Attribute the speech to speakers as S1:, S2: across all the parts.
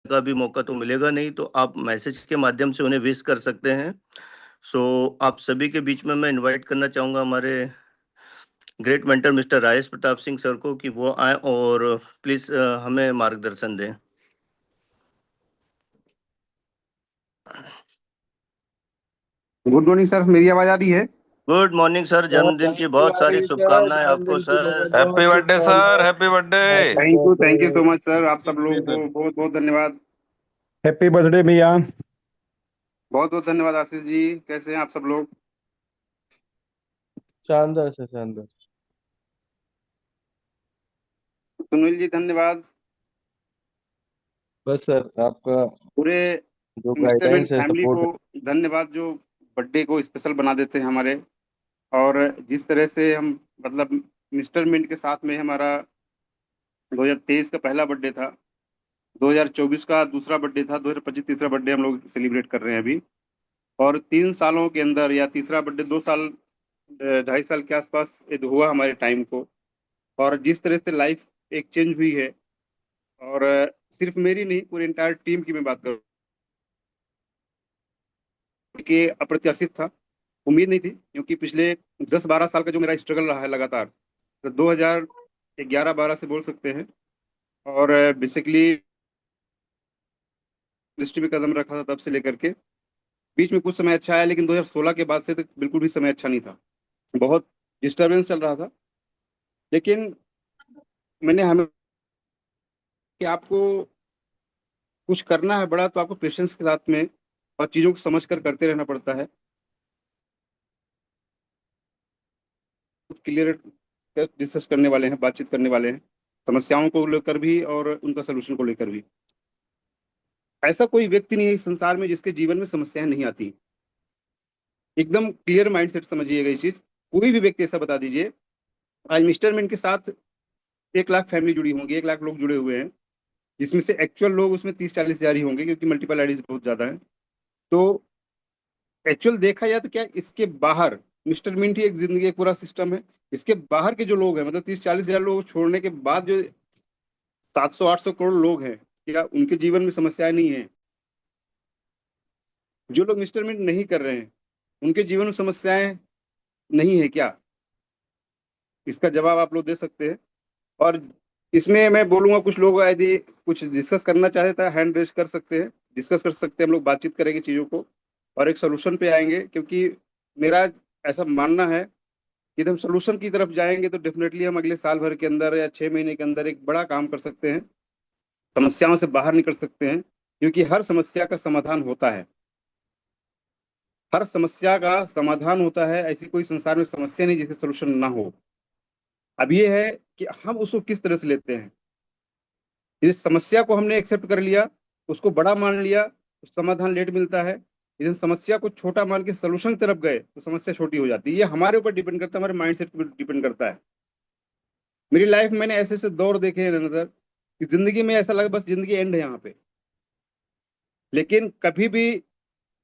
S1: का भी मौका तो मिलेगा नहीं, तो आप मैसेज के माध्यम से उन्हें विश कर सकते हैं। आप सभी के बीच में मैं इनवाइट करना चाहूँगा हमारे great mentor mister Rajesh Pratap Singh sir को कि वो आएँ और प्लीज़ हमें मार्गदर्शन दें।
S2: गुड मॉर्निंग सर, मेरी आवाज आ रही है?
S1: गुड मॉर्निंग सर, जन्मदिन की बहुत सारी शुभकामनाएं आपको sir.
S3: Happy birthday sir, happy birthday.
S2: Thank you so much sir, आप सब लोगों को बहुत बहुत धन्यवाद।
S4: हैप्पी बर्थडे भैया।
S2: बहुत बहुत धन्यवाद आशीष जी, कैसे हैं आप सब लोग?
S5: शानदार से शानदार।
S2: सुनील जी धन्यवाद।
S5: बस सर आपका
S2: पूरे
S5: जो
S2: मिस्टर मिंट
S5: गाइडेंस है,
S2: फैमिली
S5: सपोर्ट
S2: को
S5: है।
S2: धन्यवाद, जो बर्थडे को स्पेशल बना देते हैं हमारे। और जिस तरह से हम मतलब मिस्टर मिंट के साथ में हमारा 2023 का पहला बर्थडे था, 2024 का दूसरा बर्थडे था, 2025 तीसरा बर्थडे हम लोग सेलिब्रेट कर रहे हैं अभी। और 3 सालों के अंदर या तीसरा बर्थडे 2 साल 2.5 साल के आसपास ये हुआ हमारे टाइम को। और जिस तरह से लाइफ एक चेंज हुई है, और सिर्फ मेरी नहीं पूरी इंटायर टीम की मैं बात करूँ कि अप्रत्याशित था, उम्मीद नहीं थी, क्योंकि पिछले 10-12 साल का जो मेरा स्ट्रगल रहा है लगातार, तो 2011-12 से बोल सकते हैं। और बेसिकली इंडस्ट्री में कदम रखा था तब से लेकर के बीच में कुछ समय अच्छा है, लेकिन 2016 के बाद से तो बिल्कुल भी समय अच्छा नहीं था, बहुत डिस्टरबेंस चल रहा था। लेकिन मैंने हमें कि आपको कुछ करना है बड़ा, तो आपको पेशेंस के साथ में और चीज़ों को समझ कर करते रहना पड़ता है। क्लियर डिस्कस करने वाले हैं, बातचीत करने वाले हैं, समस्याओं को लेकर भी और उनका सोल्यूशन को लेकर भी। ऐसा कोई व्यक्ति नहीं है इस संसार में जिसके जीवन में समस्याएं नहीं आती। एकदम क्लियर माइंड सेट समझिएगा इस चीज। कोई भी व्यक्ति ऐसा बता दीजिए, आज मिस्टर मिंट के साथ 1 लाख फैमिली जुड़ी होंगी, 1 लाख लोग जुड़े हुए हैं, जिसमें से एक्चुअल लोग उसमें 30-40 हजार ही होंगे, क्योंकि मल्टीपल आईडीज बहुत ज्यादा है। तो एक्चुअल देखा जाए तो क्या इसके बाहर मिस्टर मिंट ही एक जिंदगी, एक पूरा सिस्टम है। इसके बाहर के जो लोग हैं, मतलब 30-40 हजार लोग छोड़ने के बाद जो 700-800 करोड़ लोग हैं, क्या उनके जीवन में समस्याएं नहीं है? जो लोग मिस्टर मिंट नहीं कर रहे हैं, उनके जीवन में समस्याएं नहीं है क्या? इसका जवाब आप लोग दे सकते हैं। और इसमें मैं बोलूंगा, कुछ लोग यदि कुछ डिस्कस करना चाहे तो हैंड रेज कर सकते हैं, डिस्कस कर सकते हैं, हम लोग बातचीत करेंगे चीजों को और एक सोल्यूशन पे आएंगे। क्योंकि मेरा ऐसा मानना है कि जब हम सोल्यूशन की तरफ जाएंगे तो डेफिनेटली हम अगले साल भर के अंदर या 6 महीने के अंदर एक बड़ा काम कर सकते हैं, समस्याओं से बाहर निकल सकते हैं। क्योंकि हर समस्या का समाधान होता है, हर समस्या का समाधान होता है। ऐसी कोई संसार में समस्या नहीं जिसका सोल्यूशन ना हो। अब ये है कि हम उसको किस तरह से लेते हैं। इस समस्या को हमने एक्सेप्ट कर लिया, उसको बड़ा मान लिया, तो समाधान लेट मिलता है। लेकिन समस्या को छोटा मान के सोल्यूशन की तरफ गए तो समस्या छोटी हो जाती है। ये हमारे ऊपर डिपेंड करता है, हमारे माइंडसेट पर डिपेंड करता है। मेरी लाइफ में मैंने ऐसे ऐसे दौर देखे हैं नजर कि जिंदगी में ऐसा लगा बस जिंदगी एंड है यहाँ पे, लेकिन कभी भी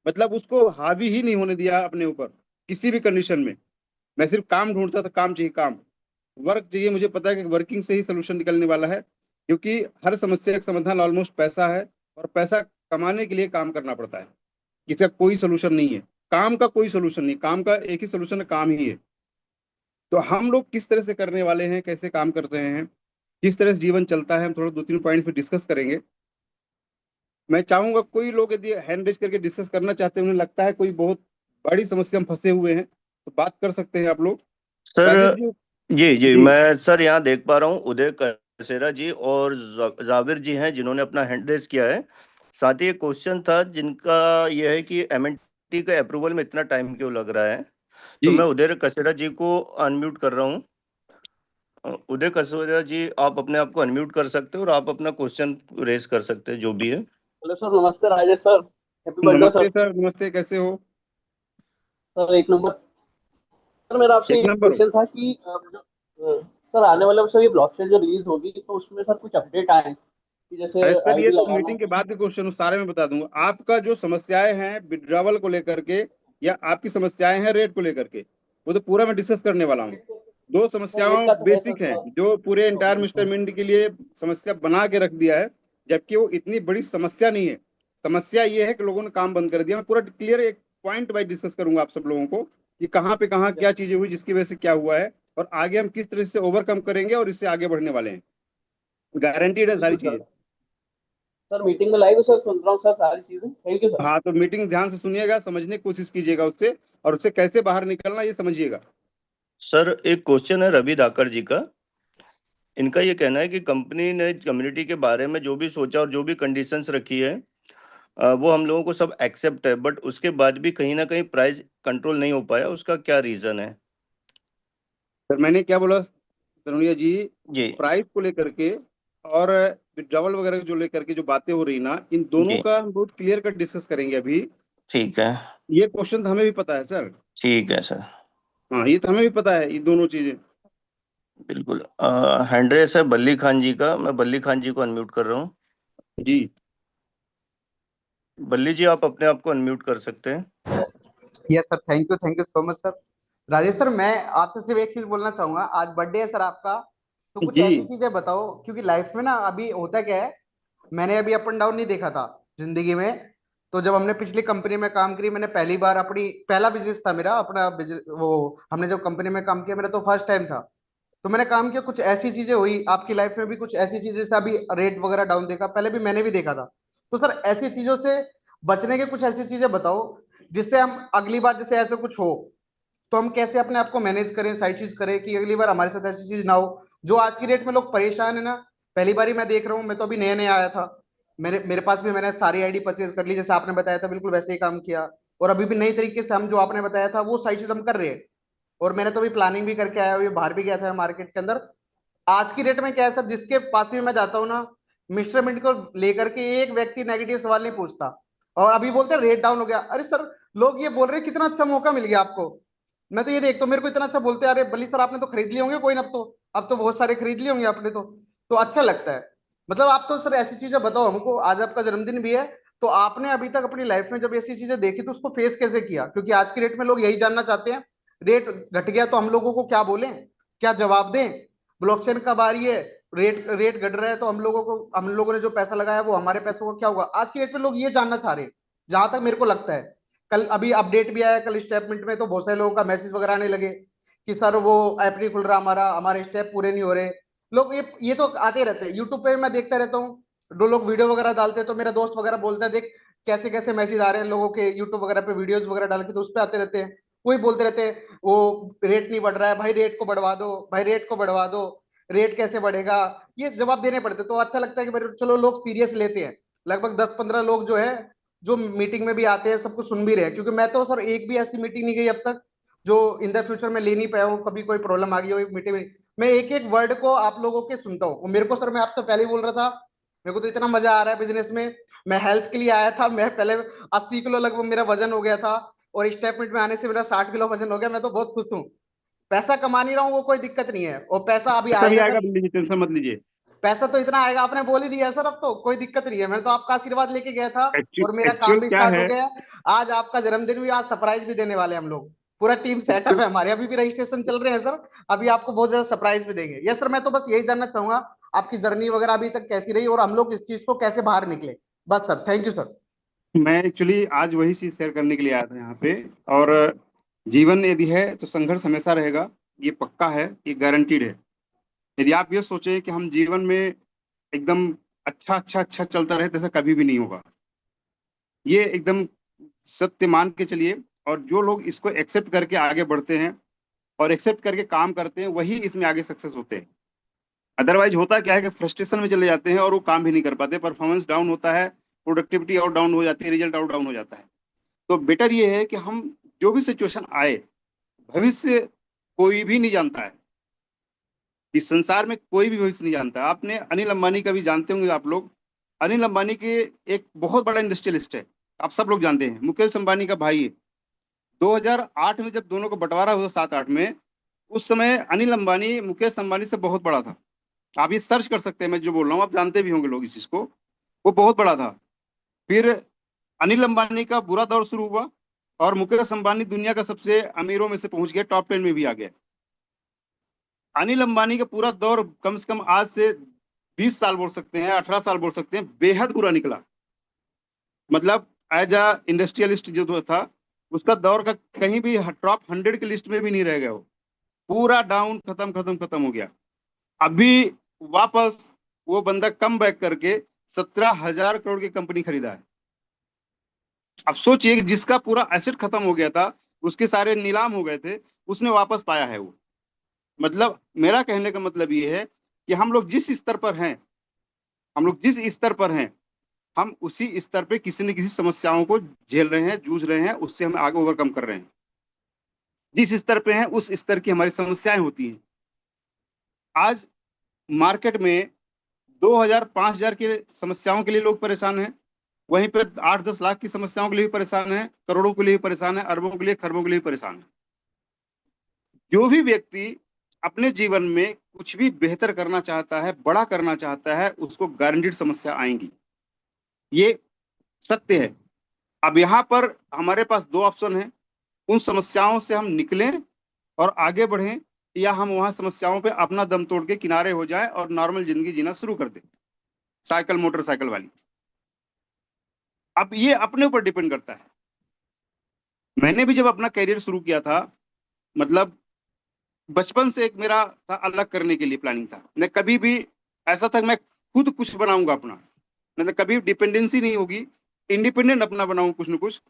S2: मतलब उसको हावी ही नहीं होने दिया अपने ऊपर किसी भी कंडीशन में। मैं सिर्फ काम ढूंढता था, काम चाहिए, काम वर्क चाहिए। मुझे पता है कि वर्किंग से ही सोल्यूशन निकलने वाला है, क्योंकि हर समस्या का समाधान ऑलमोस्ट पैसा है, और पैसा कमाने के लिए काम करना पड़ता है। इसका कोई सोल्यूशन नहीं है, काम का कोई सोल्यूशन नहीं, काम का एक ही सोल्यूशन है, काम ही है। तो हम लोग किस तरह से करने वाले हैं, कैसे काम कर रहे हैं, किस तरह से जीवन चलता है, हम थोड़ा 2-3 पॉइंट्स पे डिस्कस करेंगे। मैं चाहूंगा कोई लोग यदि हैंड रेज करके डिस्कस करना चाहते हैं, उन्हें लगता है कोई बहुत बड़ी समस्या में फंसे हुए हैं, तो बात कर सकते हैं आप लोग।
S1: सर
S2: राजेश जी।
S1: जी जी,
S2: जी
S1: मैं सर यहाँ देख पा रहा हूँ उदय कसेरा जी और जाविर जी हैं जिन्होंने अपना हैंड रेज किया है। साथ ही एक क्वेश्चन था जिनका यह है कि एमएनटी के अप्रूवल में इतना टाइम क्यों लग रहा है। तो
S2: जी
S1: मैं उदय कसेरा जी को अनम्यूट कर रहा हूँ। उदय कसेरा जी, आप अपने आप को अनम्यूट कर सकते हो और आप अपना क्वेश्चन रेज कर सकते हैं जो भी है।
S6: हेलो सर, नमस्ते राजेश सर, हैप्पी बर्थडे
S2: नमस्ते
S6: सर।
S2: सर, नमस्ते, कैसे हो?
S6: सर एक नंबर। सर मेरा आपसे
S2: एक
S6: एक
S2: नंबर हो।
S6: क्वेश्चन था कि सर आने वाले वर्ष ये ब्लॉकचेन जो रिलीज होगी तो उसमें सर कुछ अपडेट आए कि जैसे
S2: अरे सर, ये
S6: आईडी
S2: तो
S6: लगाना
S2: मीटिंग के
S6: है।
S2: बाद के क्वेश्चन सारे मैं बता दूंगा। आपका जो समस्याएं हैं विड्रावल को लेकर के, या आपकी समस्याएं हैं रेट को लेकर के, वो तो पूरा मैं डिस्कस करने वाला हूँ। दो
S6: सर रेट
S2: समस्याओं
S6: का तो है सर
S2: बेसिक हैं
S6: थोड़ा
S2: जो पूरे entire
S6: problem
S2: mister
S6: sir.
S2: Mint के लिए समस्या बना के रख दिया है, जबकि वो इतनी बड़ी समस्या नहीं है। समस्या ये है कि लोगों ने काम बंद कर दिया। मैं पूरा क्लियर एक पॉइंट वाइज डिस्कस करूंगा आप सब लोगों को कि कहाँ पे कहाँ क्या चीजें हुई, जिसकी वजह से क्या हुआ है, और आगे हम किस तरह से ओवरकम करेंगे और इससे आगे बढ़ने वाले हैं। गारंटीड है सारी
S6: बिल्कुल
S2: चीजें।
S6: सर मीटिंग में लाइव सर सुन रहा हूँ सर सारी चीजें। Thank you sir.
S2: हाँ, तो मीटिंग ध्यान से सुनिएगा, समझने की कोशिश कीजिएगा उससे, और उससे कैसे बाहर निकलना ये समझिएगा।
S1: सर एक क्वेश्चन है रवि धाकर जी का। इनका ये कहना है कि कंपनी ने कम्युनिटी के बारे में जो भी सोचा और जो भी कंडीशंस रखी है वो हम लोगों को सब एक्सेप्ट है, बट उसके बाद भी कहीं ना कहीं प्राइस कंट्रोल नहीं हो पाया। उसका क्या रीजन है?
S2: सर मैंने क्या बोला सरोनिया जी,
S1: जी
S2: प्राइस को लेकर के और विड्रॉवल वगैरह जो लेकर के जो बातें हो रही ना, इन दोनों
S1: जी
S2: का हम बहुत क्लियर कट डिस्कस करेंगे अभी।
S1: ठीक है।
S2: ये क्वेश्चन तो हमें भी पता है सर।
S1: ठीक है सर।
S2: हाँ, ये तो हमें भी पता है, ये दोनों चीजें।
S1: बिल्कुल। हैंड रेस है बल्ली खान जी का। मैं बल्ली खान जी को अनम्यूट कर रहा हूँ।
S2: जी
S1: बल्ली जी आप अपने आप को अनम्यूट कर सकते हैं।
S7: Yes sir, thank you so much sir. Rajesh sir, मैं आपसे सिर्फ एक चीज बोलना चाहूंगा, आज बर्थडे है सर आपका, तो कुछ
S2: जी
S7: ऐसी चीजें बताओ, क्योंकि लाइफ में ना अभी होता क्या है, मैंने अभी अप एंड डाउन नहीं देखा था जिंदगी में। तो जब हमने पिछली कंपनी में काम करी, मैंने पहली बार अपनी पहला बिजनेस था मेरा अपना बिजनेस, वो हमने जब कंपनी में काम किया मेरा तो फर्स्ट टाइम था। तो मैंने काम किया, कुछ ऐसी चीजें हुई आपकी लाइफ में भी, कुछ ऐसी चीजें जैसे अभी रेट वगैरह डाउन देखा, पहले भी मैंने भी देखा था। तो सर ऐसी चीजों से बचने के कुछ ऐसी चीजें बताओ जिससे हम अगली बार जैसे ऐसे कुछ हो तो हम कैसे अपने आप को मैनेज करें, साइड चीज करें कि अगली बार हमारे साथ ऐसी चीज ना हो। जो आज की डेट में लोग परेशान है ना, पहली बार ही मैं देख रहा हूँ, मैं तो अभी नया नया आया था, मेरे मेरे पास भी मैंने सारी आईडी परचेज कर ली जैसे आपने बताया था, बिल्कुल वैसे ही काम किया। और अभी भी नई तरीके से हम जो आपने बताया था वो सारी चीज हम कर रहे हैं। और मैंने तो अभी प्लानिंग भी करके आया, अभी बाहर भी गया था मार्केट के अंदर। आज की डेट में क्या है सर, जिसके पास भी मैं जाता हूँ ना, मिस्टर मिंट को लेकर के एक व्यक्ति नेगेटिव सवाल नहीं पूछता। और अभी बोलते हैं रेट डाउन हो गया, अरे सर लोग ये बोल रहे हैं कितना अच्छा मौका मिल गया आपको। मैं तो ये देखता हूँ, मेरे को इतना अच्छा बोलते हैं, अरे बली सर आपने तो खरीद लिए होंगे कोई ना, अब तो बहुत सारे खरीद लिए होंगे आपने तो अच्छा लगता है। मतलब आप तो सर ऐसी चीजें बताओ हमको, आज आपका जन्मदिन भी है, तो आपने अभी तक अपनी लाइफ में जब ऐसी चीजें देखी तो उसको फेस कैसे किया, क्योंकि आज की डेट में लोग यही जानना चाहते हैं। रेट घट गया तो हम लोगों को क्या बोलें, क्या जवाब दें, ब्लॉकचेन कब आ रही है, रेट रेट घट रहा है तो हम लोगों ने जो पैसा लगाया वो हमारे पैसों को क्या होगा। आज की डेट में लोग ये जानना चाह रहे हैं, जहां तक मेरे को लगता है। कल अभी अपडेट भी आया, कल स्टेटमेंट में तो बहुत सारे लोगों का मैसेज वगैरह आने लगे कि सर वो ऐप नहीं खुल रहा, हमारे स्टेप पूरे नहीं हो रहे। लोग ये तो आते रहते हैं, यूट्यूब पे मैं देखता रहता हूँ, जो लोग वीडियो वगैरह डालते हैं तो मेरा दोस्त वगैरह बोलता है देख कैसे कैसे मैसेज आ रहे हैं लोगों के यूट्यूब वगैरह पे, वीडियोस वगैरह डाल के तो उस पे आते रहते हैं। वही बोलते रहते हैं वो रेट नहीं बढ़ रहा है, भाई रेट को बढ़वा दो, भाई रेट को बढ़वा दो, रेट कैसे बढ़ेगा। ये जवाब देने पड़ते तो अच्छा लगता है कि भाई चलो लोग सीरियस लेते हैं। लगभग 10-15 लोग जो है जो मीटिंग में भी आते हैं, सबको सुन भी रहे हैं, क्योंकि मैं तो सर एक भी ऐसी मीटिंग नहीं गई अब तक जो इन द फ्यूचर में ले नहीं पाया हूँ, कभी कोई प्रॉब्लम आ गई हो मीटिंग में। मैं एक एक वर्ड को आप लोगों के सुनता हूँ। मेरे को सर मैं आपसे पहले ही बोल रहा था, मेरे को तो इतना मजा आ रहा है बिजनेस में। मैं हेल्थ के लिए आया था, मैं पहले 80 किलो लगभग मेरा वजन हो गया था, और स्टेटमेंट में आने से मेरा 60 किलो वजन हो गया। मैं तो बहुत खुश हूँ, पैसा कमा नहीं रहा हूँ वो कोई दिक्कत नहीं है, और पैसा अभी
S2: ऐसा भी
S7: आएगा
S2: आएगा,
S7: सर।
S2: लीजिए टेंशन मत लीजिए।
S7: पैसा तो इतना आएगा, आपने बोल ही दिया सर, अब तो कोई दिक्कत नहीं है। मैं तो आपका आशीर्वाद लेके गया था और मेरा
S2: एक्चुअल
S7: काम भी
S2: क्या
S7: स्टार्ट हो
S2: है,
S7: गया है। आज आपका जन्मदिन भी, आज सरप्राइज भी देने वाले हैं हम लोग, पूरा टीम सेटअप है हमारे, अभी भी रजिस्ट्रेशन चल रहे हैं सर। अभी आपको बहुत ज्यादा सरप्राइज भी देंगे। यस सर, मैं तो बस यही जानना चाहूंगा आपकी जर्नी वगैरह अभी तक कैसी रही और हम लोग इस चीज को कैसे बाहर निकले। बस सर, थैंक यू सर।
S2: मैं एक्चुअली आज वही चीज शेयर करने के लिए आया था यहाँ पे। और जीवन यदि है तो संघर्ष हमेशा रहेगा, ये पक्का है, ये गारंटीड है। यदि आप ये सोचे कि हम जीवन में एकदम अच्छा अच्छा अच्छा चलता रहे तो ऐसा कभी भी नहीं होगा। ये एकदम सत्य मान के चलिए। और जो लोग इसको एक्सेप्ट करके आगे बढ़ते हैं और एक्सेप्ट करके काम करते हैं वही इसमें आगे सक्सेस होते हैं। अदरवाइज होता क्या है कि फ्रस्ट्रेशन में चले जाते हैं और वो काम भी नहीं कर पाते, परफॉर्मेंस डाउन होता है, प्रोडक्टिविटी और डाउन हो जाती है, रिजल्ट और डाउन हो जाता है। तो बेटर ये है कि हम जो भी सिचुएशन आए, भविष्य कोई भी नहीं जानता है, इस संसार में कोई भी भविष्य नहीं जानता। आपने अनिल अंबानी का भी जानते होंगे आप लोग। अनिल अंबानी के एक बहुत बड़ा इंडस्ट्रियलिस्ट है, आप सब लोग जानते हैं, मुकेश अंबानी का भाई है। 2008 में जब दोनों को बंटवारा हुआ 7-8 में, उस समय अनिल अंबानी मुकेश अंबानी से बहुत बड़ा था। आप ये सर्च कर सकते हैं, मैं जो बोल रहा हूँ आप जानते भी होंगे लोग इस चीज को। वो बहुत बड़ा था। फिर अनिल अंबानी का बुरा दौर शुरू हुआ और मुकेश अंबानी दुनिया का सबसे अमीरों में से पहुंच गया, टॉप 10 में भी आ गया। अनिल अंबानी का पूरा दौर कम से कम आज से 20 साल बोल सकते हैं, 18 साल बोल सकते हैं, बेहद बुरा निकला। मतलब एज अ इंडस्ट्रियलिस्ट जो था, उसका दौर का कहीं भी टॉप 100 की लिस्ट में भी नहीं रह गया, वो पूरा डाउन, खत्म खत्म खत्म हो गया। अभी वापस वो बंदा कम बैक करके 17,000 करोड़ की कंपनी खरीदा है। अब सोचिए कि जिसका पूरा एसेट खत्म हो गया था, उसके सारे नीलाम हो गए थे, उसने वापस पाया है वो। मतलब मेरा कहने का मतलब ये है कि हम लोग जिस स्तर पर हैं, हम लोग जिस स्तर पर हैं, हम उसी स्तर पे किसी न किसी समस्याओं को झेल रहे हैं, जूझ रहे हैं, उससे हम आगे ओवरकम कर रहे हैं। जिस स्तर पे हैं उस स्तर की हमारी समस्याएं होती हैं। आज मार्केट में 2,000 5,000 की समस्याओं के लिए लोग परेशान हैं, वहीं पे 8-10 लाख की समस्याओं के लिए भी परेशान है, करोड़ों के लिए भी परेशान है, अरबों के लिए, खरबों के लिए भी परेशान है। जो भी व्यक्ति अपने जीवन में कुछ भी बेहतर करना चाहता है, बड़ा करना चाहता है, उसको गारंटीड समस्या आएंगी, ये सत्य है। अब यहाँ पर हमारे पास दो ऑप्शन है, उन समस्याओं से हम निकलें और आगे बढ़ें, या हम वहां समस्याओं पे अपना दम तोड़ के किनारे हो जाएं और नॉर्मल जिंदगी जीना शुरू कर दें, साइकिल मोटरसाइकिल वाली। अब ये अपने ऊपर डिपेंड करता है। मैंने भी जब अपना करियर शुरू किया था, मतलब बचपन से एक मेरा था अलग करने के लिए प्लानिंग था। मैं कभी भी ऐसा था कि मैं खुद कुछ बनाऊंगा अपना, मतलब कभी डिपेंडेंसी नहीं होगी, इंडिपेंडेंट अपना बनाऊं कुछ न कुछ।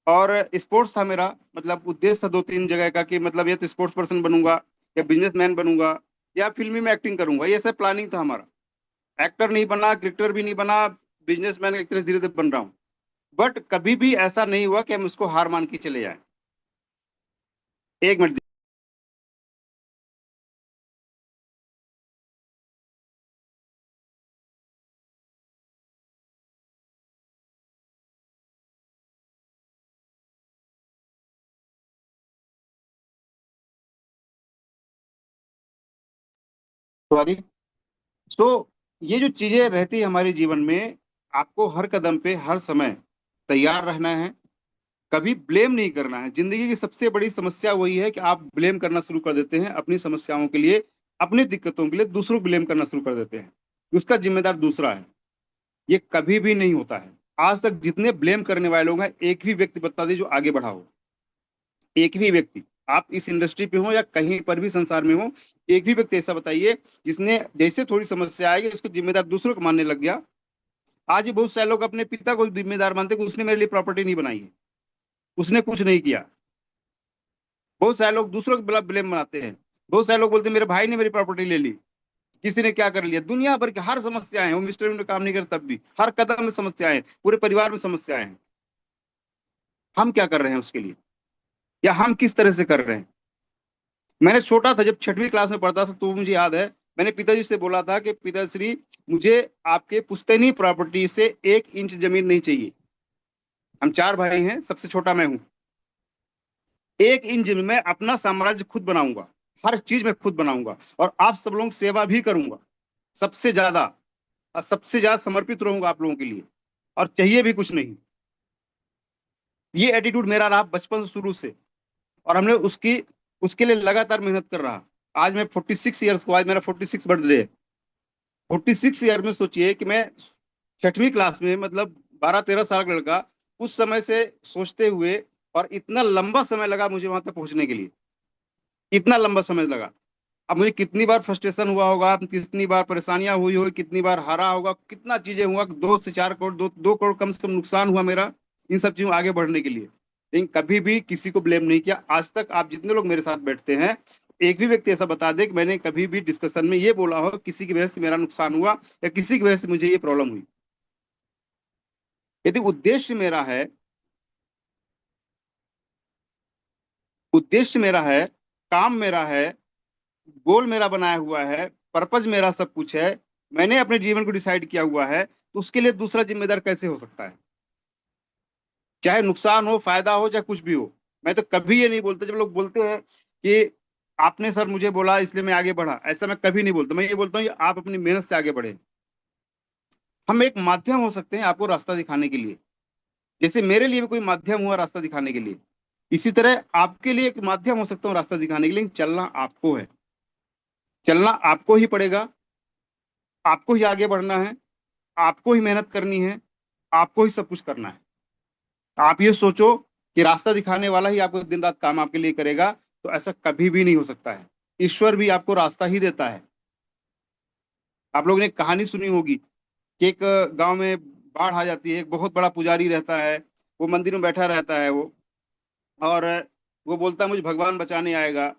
S2: और स्पोर्ट्स था मेरा, मतलब उद्देश्य था 2-3 जगह का, कि मतलब ये तो स्पोर्ट्स पर्सन बनूंगा, या बिजनेसमैन बनूंगा, या फिल्मी में एक्टिंग करूंगा, ये सब प्लानिंग था हमारा। एक्टर नहीं बना, क्रिकेटर भी नहीं बना, बिजनेसमैन एक तरह धीरे धीरे बन रहा हूँ। बट कभी भी ऐसा नहीं हुआ कि हम उसको हार मान के चले जाएं। एक मिनट। सॉरी। सो ये जो चीजें रहती है हमारे जीवन में, आपको हर कदम पे, हर समय तैयार रहना है, कभी ब्लेम नहीं करना है। जिंदगी की सबसे बड़ी समस्या वही है कि आप ब्लेम करना शुरू कर देते हैं अपनी समस्याओं के लिए, अपनी दिक्कतों के लिए दूसरों को ब्लेम करना शुरू कर देते हैं, उसका जिम्मेदार दूसरा है। ये कभी भी नहीं होता है। आज तक जितने ब्लेम करने वाले लोग हैं, एक भी व्यक्ति बता दे जो आगे बढ़ा हो, एक भी व्यक्ति, आप इस इंडस्ट्री पे हो या कहीं पर भी संसार में हो, एक भी व्यक्ति ऐसा बताइए जिसने जैसे थोड़ी समस्या आएगी उसको जिम्मेदार दूसरों को मानने लग गया। आज ही बहुत सारे लोग अपने पिता को जिम्मेदार मानते कि उसने मेरे लिए प्रॉपर्टी नहीं बनाई है, उसने कुछ नहीं किया। बहुत सारे लोग दूसरों को ब्लेम बनाते हैं। बहुत सारे लोग बोलते हैं मेरे भाई ने मेरी प्रॉपर्टी ले ली, किसी ने क्या कर लिया। दुनिया भर की हर समस्याएं हैं, वो मिस्टर में काम नहीं करता तब भी हर कदम में समस्याएं हैं, पूरे परिवार में समस्याएं हैं। हम क्या कर रहे हैं उसके लिए, या हम किस तरह से कर रहे हैं। मैंने छोटा था, जब 6वीं क्लास में पढ़ता था, तो मुझे याद है मैंने पिताजी से बोला था कि पिताश्री, मुझे आपके पुश्तैनी प्रॉपर्टी से 1 इंच जमीन नहीं चाहिए। हम 4 भाई हैं, सबसे छोटा मैं हूं। 1 इंच जमीन में अपना साम्राज्य खुद बनाऊंगा, हर चीज में खुद बनाऊंगा, और आप सब लोगों की सेवा भी करूंगा सबसे ज्यादा, और सबसे ज्यादा समर्पित रहूंगा आप लोगों के लिए, और चाहिए भी कुछ नहीं। ये एटीट्यूड मेरा रहा बचपन से, शुरू से, और हमने उसके लिए लगातार मेहनत कर रहा। आज मैं 46 ईयर्स को, आज मेरा 46 बर्थडे है। 46 ईयर में सोचिए कि मैं 6वीं क्लास में, मतलब 12-13 साल का लड़का, उस समय से सोचते हुए, और इतना लंबा समय लगा मुझे वहां तक पहुंचने के लिए, इतना लंबा समय लगा। अब मुझे कितनी बार फ्रस्ट्रेशन हुआ होगा, कितनी बार परेशानियां हुई होगी, कितनी बार हारा होगा, कितना चीजें हुआ, 2 से 4 करोड़, 2 करोड़ कम से कम नुकसान हुआ मेरा इन सब चीजों आगे बढ़ने के लिए। लेकिन कभी भी किसी को ब्लेम नहीं किया। आज तक आप जितने लोग मेरे साथ बैठते हैं, एक भी व्यक्ति ऐसा बता दे कि मैंने कभी भी डिस्कशन में ये बोला हो किसी की वजह से मेरा नुकसान हुआ, या किसी की वजह से मुझे ये प्रॉब्लम हुई। यदि उद्देश्य मेरा है, काम मेरा है, गोल मेरा बनाया हुआ है, पर्पज मेरा सब कुछ है, मैंने अपने जीवन को डिसाइड किया हुआ है, तो उसके लिए दूसरा जिम्मेदार कैसे हो सकता है। चाहे नुकसान हो, फायदा हो, चाहे कुछ भी हो। मैं तो कभी ये नहीं बोलता, जब लोग बोलते हैं कि आपने सर मुझे बोला इसलिए मैं आगे बढ़ा, ऐसा मैं कभी नहीं बोलता। मैं ये बोलता हूँ कि आप अपनी मेहनत से आगे बढ़े। हम एक माध्यम हो सकते हैं आपको रास्ता दिखाने के लिए, जैसे मेरे लिए भी कोई माध्यम हुआ रास्ता दिखाने के लिए, इसी तरह आपके लिए एक माध्यम हो सकता हूँ रास्ता दिखाने के लिए। चलना आपको है, चलना आपको ही पड़ेगा। आपको ही आगे बढ़ना है, आपको ही मेहनत करनी है, आपको ही सब कुछ करना है। आप ये सोचो कि रास्ता दिखाने वाला ही आपको दिन रात काम आपके लिए करेगा, तो ऐसा कभी भी नहीं हो सकता है। ईश्वर भी आपको रास्ता ही देता है। आप लोगों ने एक कहानी सुनी होगी कि एक गांव में बाढ़ आ जाती है, एक बहुत बड़ा पुजारी रहता है, वो मंदिर में बैठा रहता है वो, और वो बोलता है मुझे भगवान बचाने आएगा।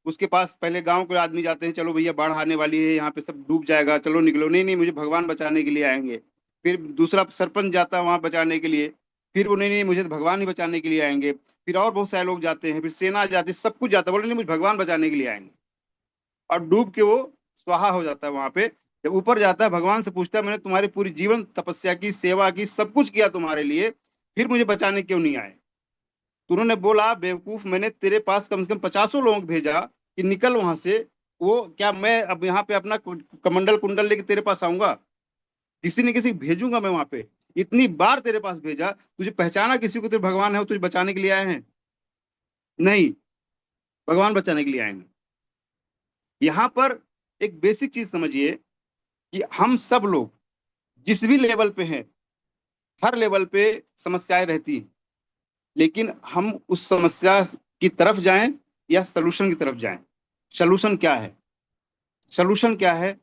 S2: उसके पास पहले गांव के आदमी जाते हैं, चलो भैया बाढ़ आने वाली है, यहाँ पे सब डूब जाएगा, चलो निकलो। नहीं नहीं, मुझे भगवान बचाने के लिए आएंगे। फिर दूसरा सरपंच जाता है वहां बचाने के लिए, फिर वो नहीं नहीं मुझे तो भगवान ही बचाने के लिए आएंगे। फिर और बहुत सारे लोग जाते हैं, फिर सेना जाती है, सब कुछ जाता है, बोले नहीं मुझे भगवान बचाने के लिए आएंगे। और डूब के वो स्वाहा हो जाता है वहां पे। जब ऊपर जाता है, भगवान से पूछता है मैंने तुम्हारी पूरी जीवन तपस्या की, सेवा की, सब कुछ किया तुम्हारे लिए, फिर मुझे बचाने क्यों नहीं आए? तो उन्होंने बोला बेवकूफ, मैंने तेरे पास कम से कम 50 लोगों को भेजा कि निकल वहां से। वो क्या मैं अब यहाँ पे अपना कमंडल कुंडल लेके तेरे पास आऊंगा? किसी न किसी को भेजूंगा मैं वहां पे। इतनी बार तेरे पास भेजा, तुझे पहचाना किसी को तेरे भगवान है, वो तुझे बचाने के लिए आए हैं? नहीं, भगवान बचाने के लिए आएंगे। यहाँ पर एक बेसिक चीज समझिए कि हम सब लोग जिस भी लेवल पे हैं, हर लेवल पे समस्याएं रहती हैं, लेकिन हम उस समस्या की तरफ जाएं या सलूशन की तरफ जाएं। सलूशन क्या है? सलूशन क्या है,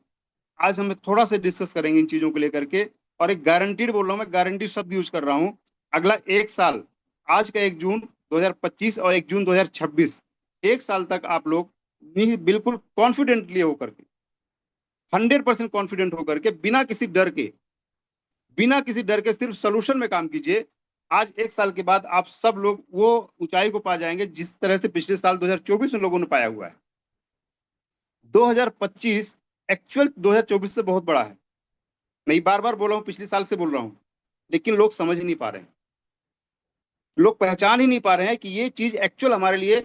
S2: आज हम थोड़ा सा डिस्कस करेंगे इन चीजों को लेकर के। और एक गारंटीड बोल रहा हूं, मैं गारंटी शब्द यूज कर रहा हूं। अगला एक साल, आज का 1 जून 2025 और 1 जून 2026, एक साल तक आप लोग बिल्कुल कॉन्फिडेंटली होकर के, 100% कॉन्फिडेंट होकर के, बिना किसी डर के सिर्फ सोल्यूशन में काम कीजिए। आज एक साल के बाद आप सब लोग वो ऊंचाई को पा जाएंगे जिस तरह से पिछले साल 2024 में लोगों ने पाया हुआ है। 2025 एक्चुअल 2024 से बहुत बड़ा है। मैं बार बार बोल रहा हूं, पिछले साल से बोल रहा हूं, लेकिन लोग समझ ही नहीं पा रहे हैं, लोग पहचान ही नहीं पा रहे हैं कि ये चीज एक्चुअल हमारे लिए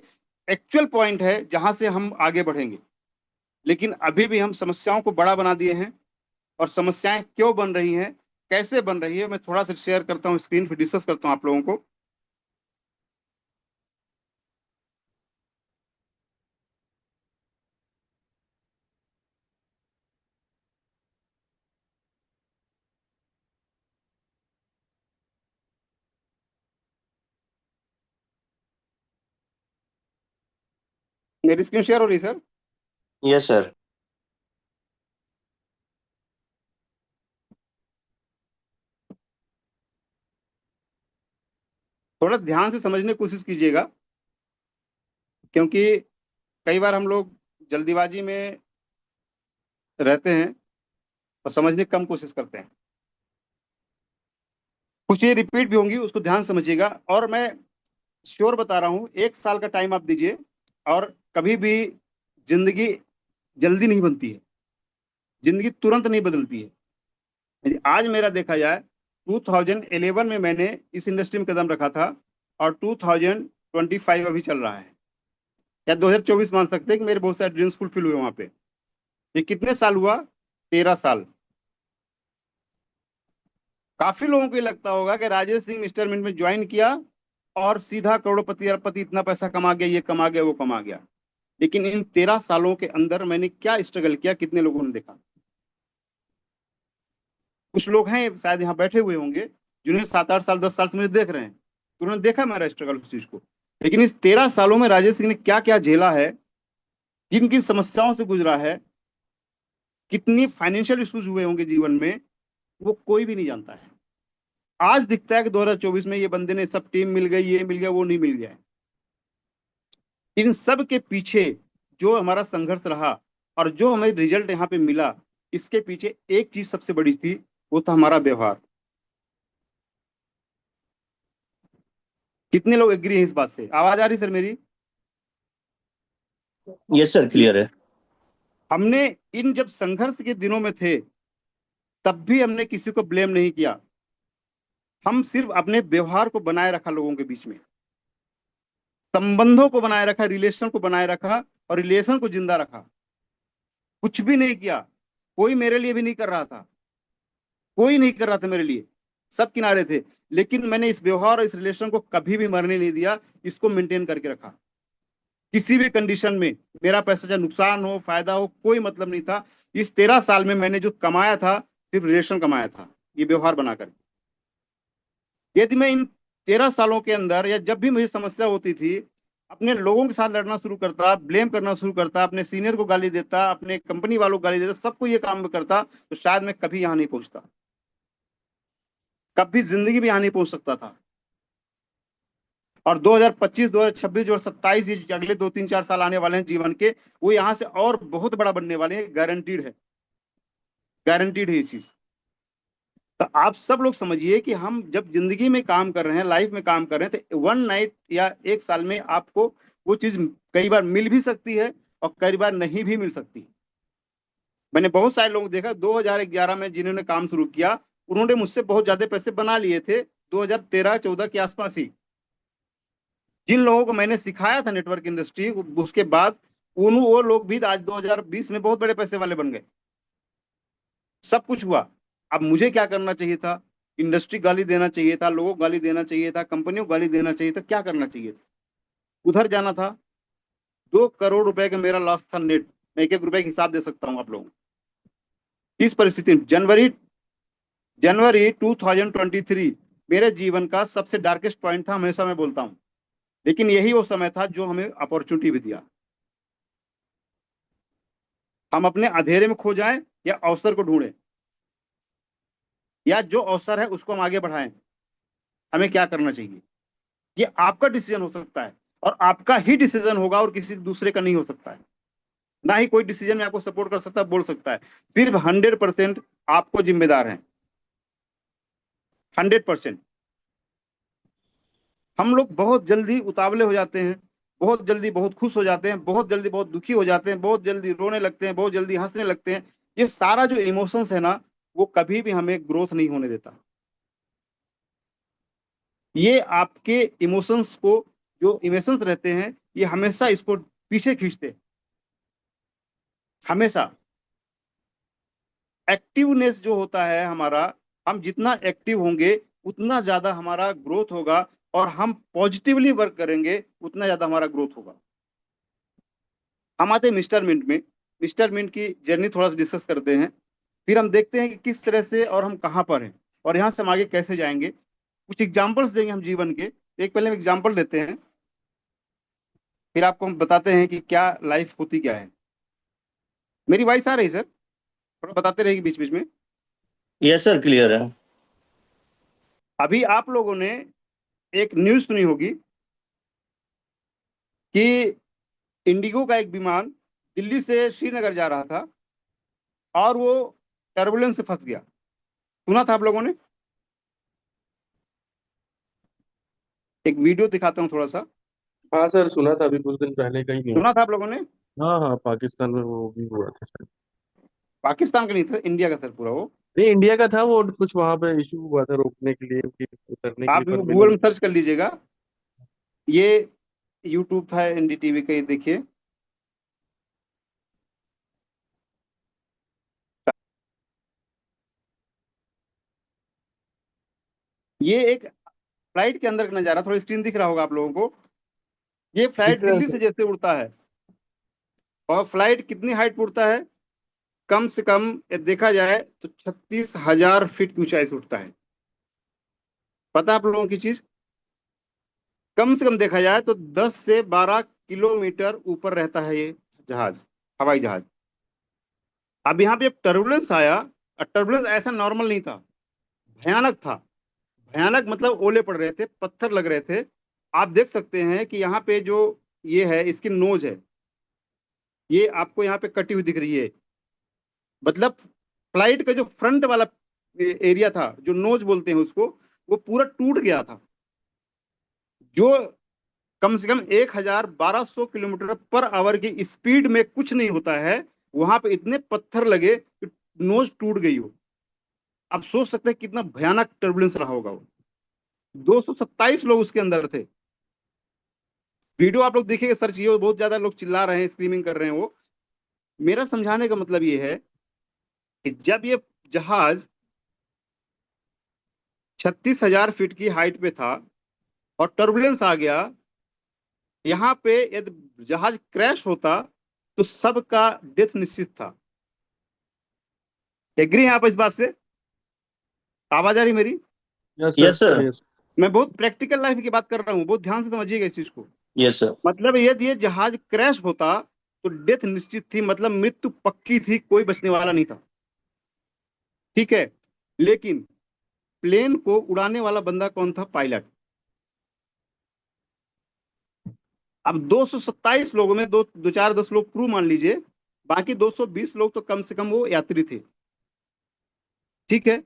S2: एक्चुअल पॉइंट है जहां से हम आगे बढ़ेंगे। लेकिन अभी भी हम समस्याओं को बड़ा बना दिए हैं। और समस्याएं क्यों बन रही हैं, कैसे बन रही है, मैं थोड़ा सा शेयर करता हूं स्क्रीन, फिर डिस्कस करता हूं आप लोगों को। मेरी स्क्रीन शेयर हो रही है सर?
S1: Yes sir.
S2: थोड़ा ध्यान से समझने की कोशिश कीजिएगा, क्योंकि कई बार हम लोग जल्दीबाजी में रहते हैं और समझने की कम कोशिश करते हैं। कुछ ये रिपीट भी होंगी, उसको ध्यान समझिएगा। और मैं श्योर बता रहा हूं, एक साल का टाइम आप दीजिए। और कभी भी जिंदगी जल्दी नहीं बनती है, जिंदगी तुरंत नहीं बदलती है। यदि आज मेरा देखा जाए, 2011 में मैंने इस इंडस्ट्री में कदम रखा था, और 2025 अभी चल रहा है, या 2024 मान सकते हैं कि मेरे बहुत सारे ड्रीम्स फुलफिल हुए वहां पे। ये कितने साल हुआ? 13 साल। काफी लोगों को ये लगता होगा कि राजेश सिंह मिस्टर मिंट में ज्वाइन किया और सीधा करोड़पति अरबपति, इतना पैसा कमा गया, ये कमा गया, वो कमा गया। लेकिन इन 13 सालों के अंदर मैंने क्या स्ट्रगल किया, कितने लोगों ने देखा? कुछ लोग हैं शायद यहाँ बैठे हुए होंगे जिन्हें 7-8 साल 10 साल से मुझे देख रहे हैं, तो उन्होंने देखा मेरा स्ट्रगल उस चीज को। लेकिन इस 13 सालों में राजेश सिंह ने क्या क्या झेला है, किन किन समस्याओं से गुजरा है, कितनी फाइनेंशियल इश्यूज हुए होंगे जीवन में, वो कोई भी नहीं जानता है। आज दिखता है कि 2024 में ये बंदे ने सब टीम मिल गई, ये मिल गया, वो नहीं मिल गया है। इन सब के पीछे जो हमारा संघर्ष रहा और जो हमें रिजल्ट यहाँ पे मिला, इसके पीछे एक चीज सबसे बड़ी थी, वो था हमारा व्यवहार। कितने लोग एग्री हैं इस बात से? आवाज आ रही सर मेरी?
S1: यस सर, क्लियर है।
S2: हमने इन जब संघर्ष के दिनों में थे, तब भी हमने किसी को ब्लेम नहीं किया। हम सिर्फ अपने व्यवहार को बनाए रखा, लोगों के बीच में संबंधों को बनाए रखा, रिलेशन को बनाए रखा, और रिलेशन को जिंदा रखा। कुछ भी नहीं किया, कोई मेरे लिए भी नहीं कर रहा था, कोई नहीं कर रहा था मेरे लिए, सब किनारे थे। लेकिन मैंने इस व्यवहार और इस रिलेशन को कभी भी मरने नहीं दिया, इसको मेंटेन करके रखा। किसी भी कंडीशन में मेरा पैसा चाहे नुकसान हो फायदा हो कोई मतलब नहीं था। इस 13 साल में मैंने जो कमाया था सिर्फ रिलेशन कमाया था, ये व्यवहार बनाकर। यदि मैं इन 13 सालों के अंदर या जब भी मुझे समस्या होती थी अपने लोगों के साथ लड़ना शुरू करता, ब्लेम करना शुरू करता, अपने सीनियर को गाली देता, अपने कंपनी वालों को गाली देता, सबको ये काम करता, तो शायद मैं कभी यहां नहीं पहुंचता, कभी जिंदगी में यहां नहीं पहुंच सकता था। और 2025, 2026, 2027 ये जो अगले 2-3-4 साल आने वाले हैं जीवन के, वो यहां से और बहुत बड़ा बनने वाले हैं, गारंटीड है, गारंटीड है ये चीज। तो आप सब लोग समझिए कि हम जब जिंदगी में काम कर रहे हैं, लाइफ में काम कर रहे हैं, तो वन नाइट या एक साल में आपको वो चीज कई बार मिल भी सकती है और कई बार नहीं भी मिल सकती। मैंने बहुत सारे लोग देखा 2011 में जिन्होंने काम शुरू किया उन्होंने मुझसे बहुत ज्यादा पैसे बना लिए थे 2013-14 के आसपास ही। जिन लोगों को मैंने सिखाया था नेटवर्क इंडस्ट्री, उसके बाद वो लोग भी आज 2020 में बहुत बड़े पैसे वाले बन गए। सब कुछ हुआ। अब मुझे क्या करना चाहिए था? इंडस्ट्री गाली देना चाहिए था, लोगों को गाली देना चाहिए था, कंपनियों को गाली देना चाहिए था, क्या करना चाहिए था? उधर जाना था। 2 करोड़ रुपए का मेरा लॉस था नेट। मैं 1-1 रुपए का हिसाब दे सकता हूं आप लोगों को। इस परिस्थिति में जनवरी 2023 मेरे जीवन का सबसे डार्केस्ट पॉइंट था, हमेशा मैं बोलता हूं, लेकिन यही वो समय था जो हमें अपॉर्चुनिटी भी दिया। हम अपने अंधेरे में खो जाएं या अवसर को ढूंढें, या जो अवसर है उसको हम आगे बढ़ाएं। हमें क्या करना चाहिए ये आपका डिसीजन हो सकता है, और आपका ही डिसीजन होगा और किसी दूसरे का नहीं हो सकता है। ना ही कोई डिसीजन में आपको सपोर्ट कर सकता है, बोल सकता है। सिर्फ 100% आपको जिम्मेदार है, 100%। हम लोग बहुत जल्दी उतावले हो जाते हैं, बहुत जल्दी बहुत खुश हो जाते हैं, बहुत जल्दी बहुत दुखी हो जाते हैं, बहुत जल्दी रोने लगते हैं, बहुत जल्दी हंसने लगते हैं। ये सारा जो इमोशंस है ना, वो कभी भी हमें ग्रोथ नहीं होने देता। ये आपके इमोशंस को, जो इमोशंस रहते हैं, ये हमेशा इसको पीछे खींचते हैं। हमेशा एक्टिवनेस जो होता है हमारा, हम जितना एक्टिव होंगे उतना ज्यादा हमारा ग्रोथ होगा, और हम पॉजिटिवली वर्क करेंगे उतना ज्यादा हमारा ग्रोथ होगा। हम आते हैं मिस्टर मिंट में। मिस्टर मिंट की जर्नी थोड़ा सा डिस्कस करते हैं, फिर हम देखते हैं कि किस तरह से और हम कहाँ पर हैं और यहाँ से हम आगे कैसे जाएंगे। कुछ एग्जाम्पल्स देंगे हम जीवन के। एक पहले हम एग्जाम्पल लेते हैं, फिर आपको हम बताते हैं कि क्या लाइफ होती क्या है। मेरी वॉइस आ रही सर? थोड़ा बताते रहेगी बीच बीच में।
S1: यस सर, क्लियर है।
S2: अभी आप लोगों ने एक न्यूज सुनी होगी कि इंडिगो का एक विमान दिल्ली से श्रीनगर जा रहा था और वो टर्बुलेंस से फंस गया। सुना था आप लोगों ने? एक वीडियो दिखाता हूँ थोड़ा सा।
S5: हाँ सर, सुना था, अभी कुछ दिन पहले का ही न्यूज़।
S2: सुना था आप लोगों ने?
S5: हाँ हाँ, पाकिस्तान में वो भी हुआ था शायद।
S2: पाकिस्तान का नहीं था, इंडिया का था पूरा वो।
S5: नहीं, इंडिया का था वो, कुछ वहां पे इशू हुआ था रोकने के लिए, कि उतरने के लिए
S2: आप गूगल
S5: परमिशन।
S2: में सर्च कर लीजिएगा, ये यूट्यूब था एनडीटीवी का, ये देखिए। ये एक फ्लाइट के अंदर का नजारा, थोड़ा स्क्रीन दिख रहा होगा आप लोगों को। ये फ्लाइट
S5: दिख रहा है
S2: दिल्ली
S5: सर।
S2: से जैसे उड़ता है, और फ्लाइट कितनी हाइट पर उड़ता है? कम से कम देखा जाए तो 36,000 फीट की ऊंचाई से उठता है। पता है आप लोगों की चीज? कम से कम देखा जाए तो 10 से 12 किलोमीटर ऊपर रहता है ये जहाज, हवाई जहाज। अब यहाँ पे टर्बुलेंस आया, और टर्बुलेंस ऐसा नॉर्मल नहीं था, भयानक था। भयानक मतलब ओले पड़ रहे थे, पत्थर लग रहे थे। आप देख सकते हैं कि यहाँ पे जो ये है, इसकी नोज है, ये आपको यहाँ पे कटी हुई दिख रही है। मतलब फ्लाइट का जो फ्रंट वाला एरिया था, जो नोज बोलते हैं उसको, वो पूरा टूट गया था। जो कम से कम 1,1200 किलोमीटर पर आवर की स्पीड में कुछ नहीं होता है, वहां पे इतने पत्थर लगे कि नोज टूट गई हो। आप सोच सकते हैं कितना भयानक टर्बुलेंस रहा होगा वो। 227 लोग उसके अंदर थे। वीडियो आप लोग देखिएगा, सर्च किए, बहुत ज्यादा लोग चिल्ला रहे हैं, स्क्रीमिंग कर रहे हैं वो। मेरा समझाने का मतलब ये है कि जब ये जहाज 36,000 फीट की हाइट पे था और टर्बुलेंस आ गया, यहाँ पे यदि जहाज क्रैश होता तो सबका डेथ निश्चित था। एग्री हैं आप इस बात से? आवाज आ रही मेरी?
S5: Yes
S1: yes
S5: sir
S1: sir.
S5: Yes
S2: मैं बहुत प्रैक्टिकल लाइफ की बात कर रहा हूँ, बहुत ध्यान से समझिएगा इस चीज को।
S1: Yes sir.
S2: मतलब यदि ये जहाज क्रैश होता तो डेथ निश्चित थी, मतलब मृत्यु पक्की थी, कोई बचने वाला नहीं था। ठीक है, लेकिन प्लेन को उड़ाने वाला बंदा कौन था? पायलट। अब 227 लोगों में दो दो चार 10 लोग क्रू मान लीजिए, बाकी 220 लोग तो कम से कम वो यात्री थे। ठीक है,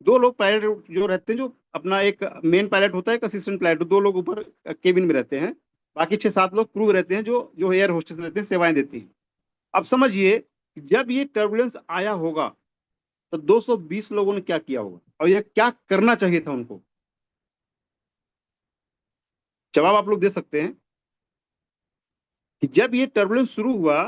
S2: 2 लोग पायलट जो रहते हैं, जो अपना एक मेन पायलट होता है, एक असिस्टेंट पायलट, 2 लोग ऊपर केबिन में रहते हैं, बाकी 6-7 लोग क्रू रहते हैं, जो जो एयर होस्टेस रहते हैं, सेवाएं देती हैं। अब समझिए जब ये टर्बुलेंस आया होगा तो 220 लोगों ने क्या किया होगा और ये क्या करना चाहिए था उनको? जवाब आप लोग दे सकते हैं कि जब ये टर्बुलेंस शुरू हुआ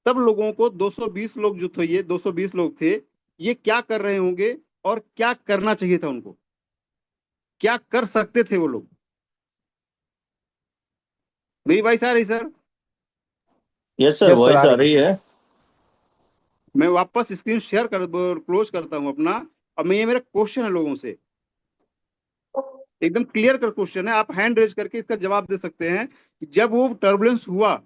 S2: तब लोगों को 220 लोग जो थे, ये 220 लोग थे, ये क्या कर रहे होंगे और क्या करना चाहिए था उनको? क्या कर सकते थे वो लोग? मेरी वॉइस आ रही sir?
S1: Yes sir,
S4: Yes, sir,
S1: voice
S4: आ
S1: आ
S4: रही
S1: रही है।
S2: मैं वापस स्क्रीन शेयर कर क्लोज करता हूं अपना। अब मैं, ये मेरा क्वेश्चन है लोगों से, एकदम क्लियर कर क्वेश्चन है, आप हैंड रेज करके इसका जवाब दे सकते हैं। जब वो टर्बुलेंस हुआ,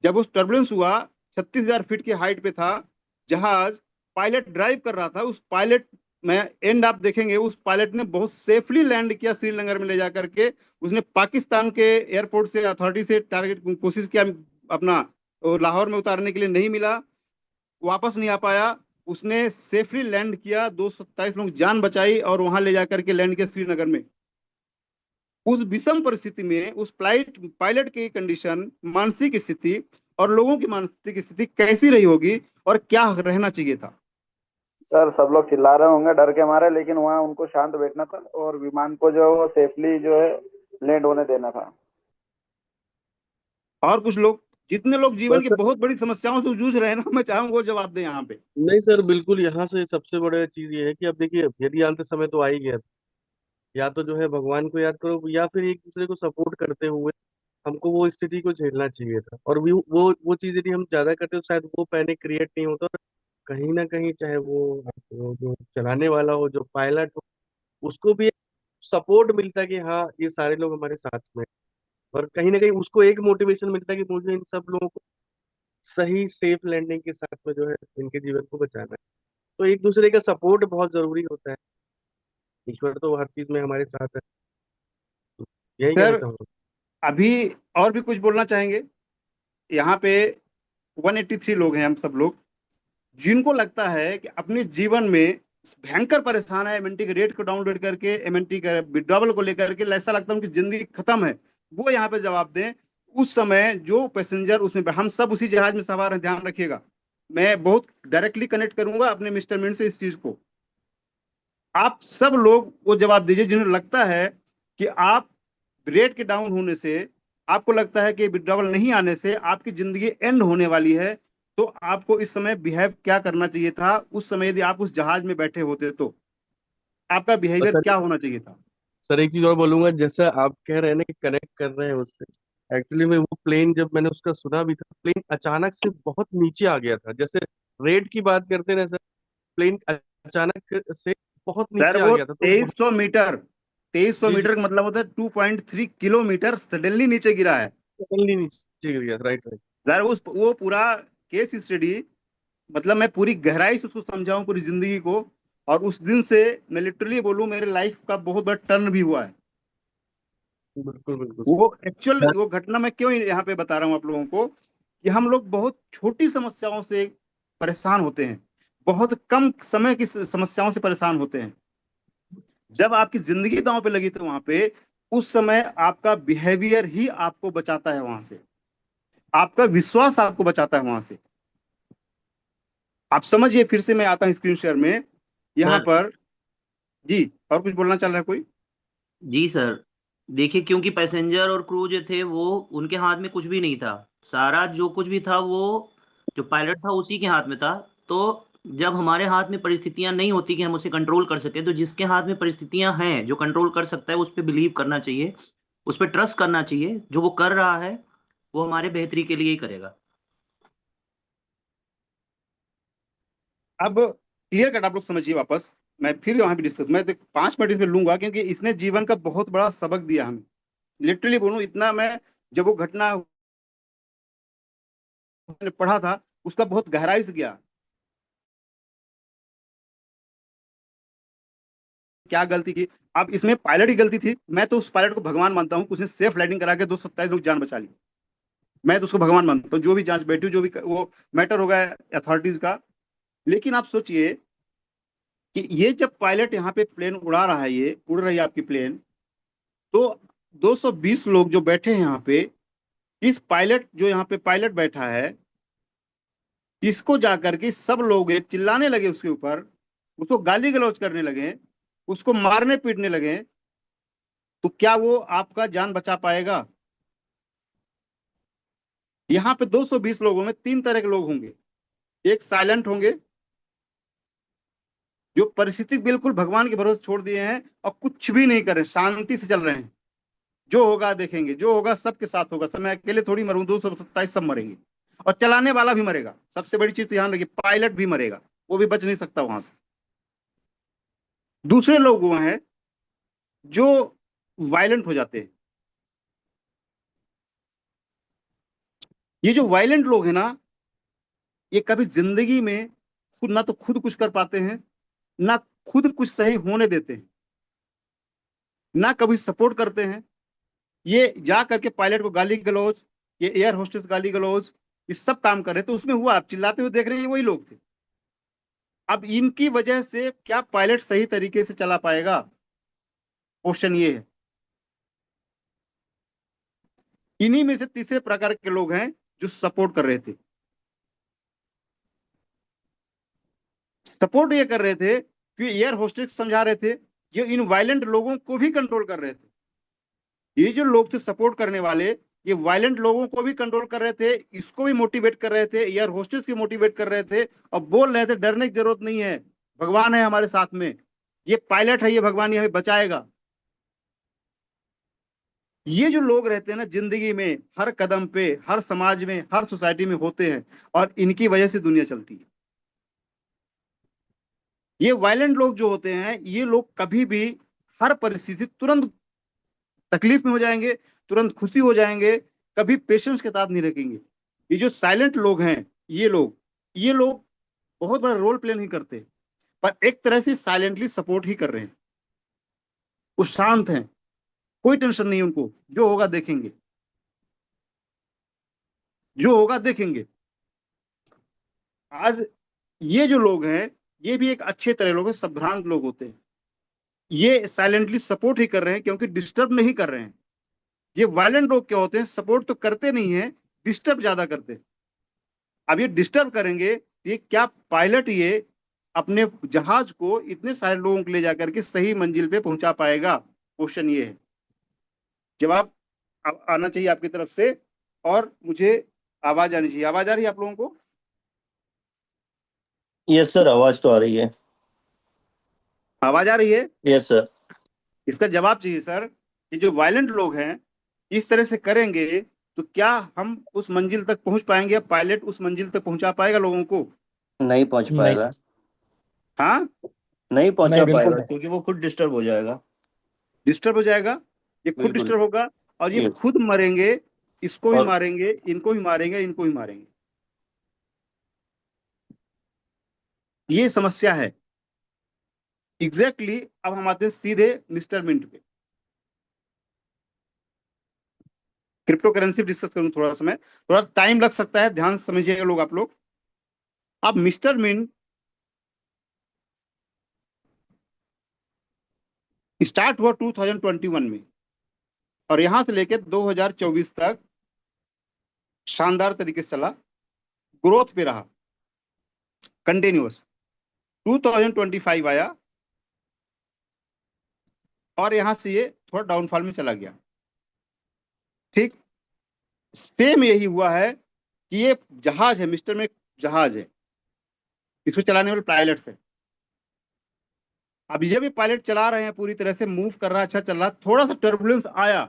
S2: जब उस टर्बुलेंस हुआ, 36,000 फीट की हाइट पे था जहाज, पायलट ड्राइव कर रहा था, उस पायलट में एंड आप देखेंगे उस पायलट ने बहुत सेफली लैंड किया श्रीनगर में ले जा करके। उसने पाकिस्तान के एयरपोर्ट से, अथॉरिटी से टारगेट कोशिश किया अपना, लाहौर में उतारने के लिए नहीं मिला, वापस नहीं आ पाया, उसने सेफली लैंड किया, 227 लोग जान बचाई और वहां ले जाकर के लैंड किया श्रीनगर में। उस विषम परिस्थिति में उस पायलट की कंडीशन, मानसिक स्थिति और लोगों की मानसिक स्थिति कैसी रही होगी और क्या रहना चाहिए था?
S8: सर सब लोग चिल्ला रहे होंगे डर के मारे, लेकिन वहाँ उनको शांत बैठना था और विमान को जो वो सेफली जो है लैंड होने देना था।
S2: और कुछ लोग, जितने लोग जीवन
S5: बस
S2: की
S5: सर।
S2: बहुत बड़ी समस्याओं से जूझ रहे हैं ना, मैं चाहूंगा वो जवाब दें यहाँ पे।
S5: नहीं सर, बिल्कुल यहाँ से सबसे बड़ा चीज ये है कि अब देखिए, यदि अंत समय तो आ ही गया, या तो जो है भगवान को याद करो, या फिर एक दूसरे को सपोर्ट करते हुए हमको वो स्थिति को झेलना चाहिए था। और वो चीज यदि हम ज्यादा करते तो शायद वो पैनिक क्रिएट नहीं होता, और कहीं ना कहीं चाहे वो जो चलाने वाला हो, जो पायलट हो, उसको भी सपोर्ट मिलता कि हाँ ये सारे लोग हमारे साथ में हैं। और कहीं ना कहीं उसको एक मोटिवेशन मिलता कि मुझे इन सब लोगों को सही सेफ लैंडिंग के साथ में जो है इनके जीवन को बचाना है। तो एक दूसरे का सपोर्ट बहुत जरूरी होता है। ईश्वर तो हर चीज में हमारे साथ है। तो यही कहना
S2: सर
S5: चाहूंगा।
S2: अभी और भी कुछ बोलना चाहेंगे? यहाँ पे 183 लोग हैं हम सब लोग, जिनको लगता है कि अपने जीवन में भयंकर परेशान है, एमएनटी के रेट को डाउनलोड करके, एमएनटी का विड्रॉवल को लेकर के, ऐसा लगता है उनकी जिंदगी खत्म है, वो यहाँ पे जवाब दें। उस समय जो पैसेंजर उसमें, हम सब उसी जहाज में सवार हैं, ध्यान रखिएगा, मैं बहुत डायरेक्टली कनेक्ट करूंगा अपने मिस्टर मिनट से इस चीज को। आप सब लोग वो जवाब दीजिए जिन्हें लगता है कि आप रेट के डाउन होने से, आपको लगता है कि विड्रॉवल नहीं आने से आपकी जिंदगी एंड होने वाली है, तो आपको इस समय बिहेव क्या करना चाहिए था? उस समय यदि आप उस जहाज में बैठे होते तो आपका
S5: और
S2: बिहेवियर
S5: सर,
S2: क्या होना चाहिए था?
S5: सर एक चीज और बोलूंगा, जैसा आप कह रहे हैं ना कि कनेक्ट कर रहे हैं उससे, एक्चुअली में वो प्लेन जब मैंने उसका सुना भी था, प्लेन अचानक से बहुत नीचे आ गया था। जैसे रेट की बात करते हैं ना सर, प्लेन अचानक से बहुत
S2: सर
S5: नीचे आ
S2: वो
S5: गया था। तो
S2: 2300 मीटर, 2300
S5: जी जी,
S2: मीटर का मतलब होता है 2.3 किलोमीटर सडनली नीचे गिरा है।
S5: सडनली नीचे गिर गया। Right right.
S2: सर उस वो पूरा केस स्टडी, मतलब मैं पूरी गहराई से उसको समझाऊं पूरी जिंदगी को, और उस दिन से मैं लिटरली बोलूं मेरे लाइफ का बहुत बड़ा टर्न भी हुआ है।
S5: बिल्कुल बिल्कुल सर।
S2: वो एक्चुअल वो घटना मैं क्यों यहाँ पे बता रहा हूँ आप लोगों को, कि हम लोग बहुत छोटी समस्याओं से परेशान होते हैं, बहुत कम समय की समस्याओं से परेशान होते हैं। जब आपकी जिंदगी दांव पे लगी थी वहां पे, उस समय आपका बिहेवियर ही आपको बचाता है वहां से, आपका विश्वास आपको बचाता है वहां से। आप समझिए, फिर से मैं आता हूँ स्क्रीन शेयर में यहाँ
S9: सर।
S2: पर। जी, और कुछ बोलना चल रहा है कोई?
S9: जी सर। देखिए, क्योंकि पैसेंजर और क्रू जो थे वो उनके हाथ में कुछ भी नहीं था। सारा जो कुछ भी था वो जो पायलट था उसी के हाथ में था। तो जब हमारे हाथ में परिस्थितियां नहीं होती कि हम उसे कंट्रोल कर सके, तो जिसके हाथ में परिस्थितियां हैं जो कंट्रोल कर सकता है उस पर बिलीव करना चाहिए। उस पर ट्रस्ट करना चाहिए, जो वो कर रहा है वो हमारे बेहतरी के लिए ही करेगा।
S2: अब क्लियर कट आप लोग समझिए वापस। मैं फिर वहां पे डिस्कस, मैं 5 मिनट इसमें लूंगा क्योंकि इसने जीवन का बहुत बड़ा सबक दिया हमें। लिटरली बोलूं, इतना मैं जब वो घटना मैंने पढ़ा था उसका बहुत गहराई से गया। क्या गलती की? अब इसमें पायलट की गलती थी, मैं तो उस पायलट को भगवान मानता हूँ, उसने सेफ लैंडिंग करा के 227 लोग जान बचा ली। मैं तो उसको भगवान मानता हूँ, जो भी जांच बैठी जो भी वो मैटर होगा अथॉरिटीज का। लेकिन आप सोचिए कि ये जब पायलट यहाँ पे प्लेन उड़ा रहा है, ये उड़ रही है आपकी प्लेन, तो 220 लोग जो बैठे हैं यहाँ पे, इस पायलट जो यहाँ पे पायलट बैठा है, इसको जाकर के सब लोग चिल्लाने लगे उसके ऊपर, उसको गाली गलौज करने लगे, उसको मारने पीटने लगे, तो क्या वो आपका जान बचा पाएगा? यहाँ पे 220 लोगों में 3 तरह के लोग होंगे। एक साइलेंट होंगे, जो परिस्थिति बिल्कुल भगवान के भरोसे छोड़ दिए हैं और कुछ भी नहीं कर रहे, शांति से चल रहे हैं, जो होगा देखेंगे, जो होगा सबके साथ होगा, सब मैं अकेले थोड़ी मरूं, 227 सब मरेंगे, और चलाने वाला भी मरेगा। सबसे बड़ी चीज ध्यान रखिए, पायलट भी मरेगा, वो भी बच नहीं सकता वहां से। दूसरे लोग वो हैं जो वायलेंट हो जाते हैं। ये जो वायलेंट लोग हैं ना, ये कभी जिंदगी में खुद ना तो खुद कुछ कर पाते हैं, ना खुद कुछ सही होने देते हैं, ना कभी सपोर्ट करते हैं। ये जा करके पायलट को गाली गलौज, ये एयर होस्टेस गाली गलौज, ये सब काम कर रहे थे। उसमें हुआ, आप चिल्लाते हुए देख रहे हैं, ये वही लोग थे। अब इनकी वजह से क्या पायलट सही तरीके से चला पाएगा? क्वेश्चन ये है। इन्हीं में से तीसरे प्रकार के लोग हैं जो सपोर्ट कर रहे थे। सपोर्ट ये कर रहे थे कि एयर होस्टेस समझा रहे थे, ये इन वायलेंट लोगों को भी कंट्रोल कर रहे थे। ये जो लोग थे सपोर्ट करने वाले, ये वायलेंट लोगों को भी कंट्रोल कर रहे थे, इसको भी मोटिवेट कर रहे थे, एयर होस्टेस को मोटिवेट कर रहे थे, और बोल रहे थे डरने की जरूरत नहीं है, भगवान है हमारे साथ में, ये पायलट है, ये भगवान, ये हमें बचाएगा। ये जो लोग रहते हैं ना जिंदगी में, हर कदम पे, हर समाज में, हर सोसाइटी में होते हैं, और इनकी वजह से दुनिया चलती है। ये वायलेंट लोग जो होते हैं, ये लोग कभी भी हर परिस्थिति तुरंत तकलीफ में हो जाएंगे, तुरंत खुशी हो जाएंगे, कभी पेशेंस के साथ नहीं रखेंगे। ये जो साइलेंट लोग हैं, ये लोग बहुत बड़ा रोल प्ले नहीं करते, पर एक तरह से साइलेंटली सपोर्ट ही कर रहे हैं। वो शांत हैं, कोई टेंशन नहीं उनको, जो होगा देखेंगे, जो होगा देखेंगे। आज ये जो लोग हैं, ये भी एक अच्छे तरह लोग हैं, संभ्रांत लोग होते हैं। ये साइलेंटली सपोर्ट ही कर रहे हैं क्योंकि डिस्टर्ब नहीं कर रहे हैं। ये वायलेंट लोग क्या होते हैं, सपोर्ट तो करते नहीं है, डिस्टर्ब ज्यादा करते हैं। अब ये डिस्टर्ब करेंगे, ये क्या पायलट ये अपने जहाज को इतने सारे लोगों को ले जाकर के सही मंजिल पे पहुंचा पाएगा? क्वेश्चन ये है। जवाब आना चाहिए आपकी तरफ से, और मुझे आवाज आनी चाहिए। आवाज आ रही है आप लोगों को?
S1: यस सर, आवाज तो आ रही है।
S2: आवाज आ रही है?
S1: Yes sir.
S2: इसका जवाब चाहिए सर। ये जो वायलेंट लोग हैं इस तरह से करेंगे तो क्या हम उस मंजिल तक पहुंच पाएंगे, या पायलट उस मंजिल तक पहुंचा पाएगा लोगों को?
S1: नहीं पहुंच पाएगा।
S2: हाँ,
S1: नहीं पहुंचा
S4: नहीं, बिल्कुल
S1: पाएगा,
S4: नहीं।
S1: क्योंकि वो खुद डिस्टर्ब हो जाएगा।
S2: डिस्टर्ब हो जाएगा, ये खुद
S1: बिल्कुल।
S2: डिस्टर्ब होगा, और ये
S1: Yes.
S2: खुद मरेंगे, इसको भी
S1: और-
S2: मारेंगे, इनको भी मारेंगे, इनको भी मारेंगे। ये समस्या है एग्जैक्टली। अब हम आते हैं सीधे मिस्टर मिंट पे। क्रिप्टो करेंसी डिस्कस करूं थोड़ा समय, थोड़ा टाइम लग सकता है, ध्यान से समझिएगा लोग, आप लोग। अब मिस्टर मिंट स्टार्ट हुआ 2021 में, और यहां से लेकर 2024 तक शानदार तरीके से चला, ग्रोथ पे रहा कंटिन्यूअस। 2025 आया और यहां से ये थोड़ा डाउनफॉल में चला गया। ठीक सेम यही हुआ है कि ये जहाज है, मिस्टर में जहाज है, इसको चलाने वाले पायलट्स है। अब जब ये पायलट चला रहे हैं, पूरी तरह से मूव कर रहा है, अच्छा चल रहा है, थोड़ा सा टर्बुलेंस आया,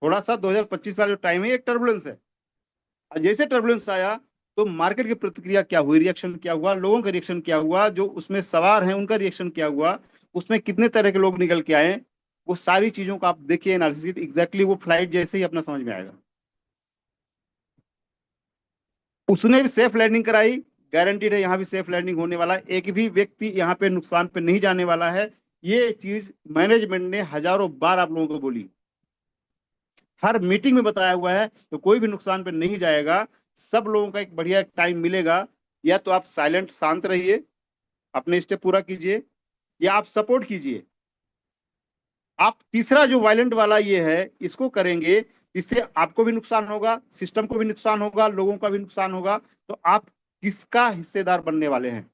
S2: थोड़ा सा 2025 वाला जो टाइम है एक टर्बुलेंस है। और जैसे टर्बुलेंस आया तो मार्केट की प्रतिक्रिया क्या हुई, रिएक्शन क्या हुआ, लोगों का रिएक्शन क्या हुआ, जो उसमें सवार हैं उनका रिएक्शन क्या हुआ, उसमें कितने तरह के लोग निकल के आए, वो सारी चीजों का आप देखिए एनालिसिस, एग्जैक्टली वो फ्लाइट जैसे ही अपना समझ में आएगा। उसने भी सेफ लैंडिंग कराई, गारंटीड है यहाँ भी सेफ लैंडिंग होने वाला है, एक भी व्यक्ति यहाँ पे नुकसान पे नहीं जाने वाला है। ये चीज मैनेजमेंट ने हजारों बार आप लोगों को बोली, हर मीटिंग में बताया हुआ है, तो कोई भी नुकसान पे नहीं जाएगा। सब लोगों का एक बढ़िया टाइम मिलेगा। या तो आप साइलेंट शांत रहिए, अपने स्टेप पूरा कीजिए, या आप सपोर्ट कीजिए। आप तीसरा जो वायलेंट वाला ये है, इसको करेंगे, इससे आपको भी नुकसान होगा, सिस्टम को भी नुकसान होगा, लोगों का भी नुकसान होगा। तो आप किसका हिस्सेदार बनने वाले हैं?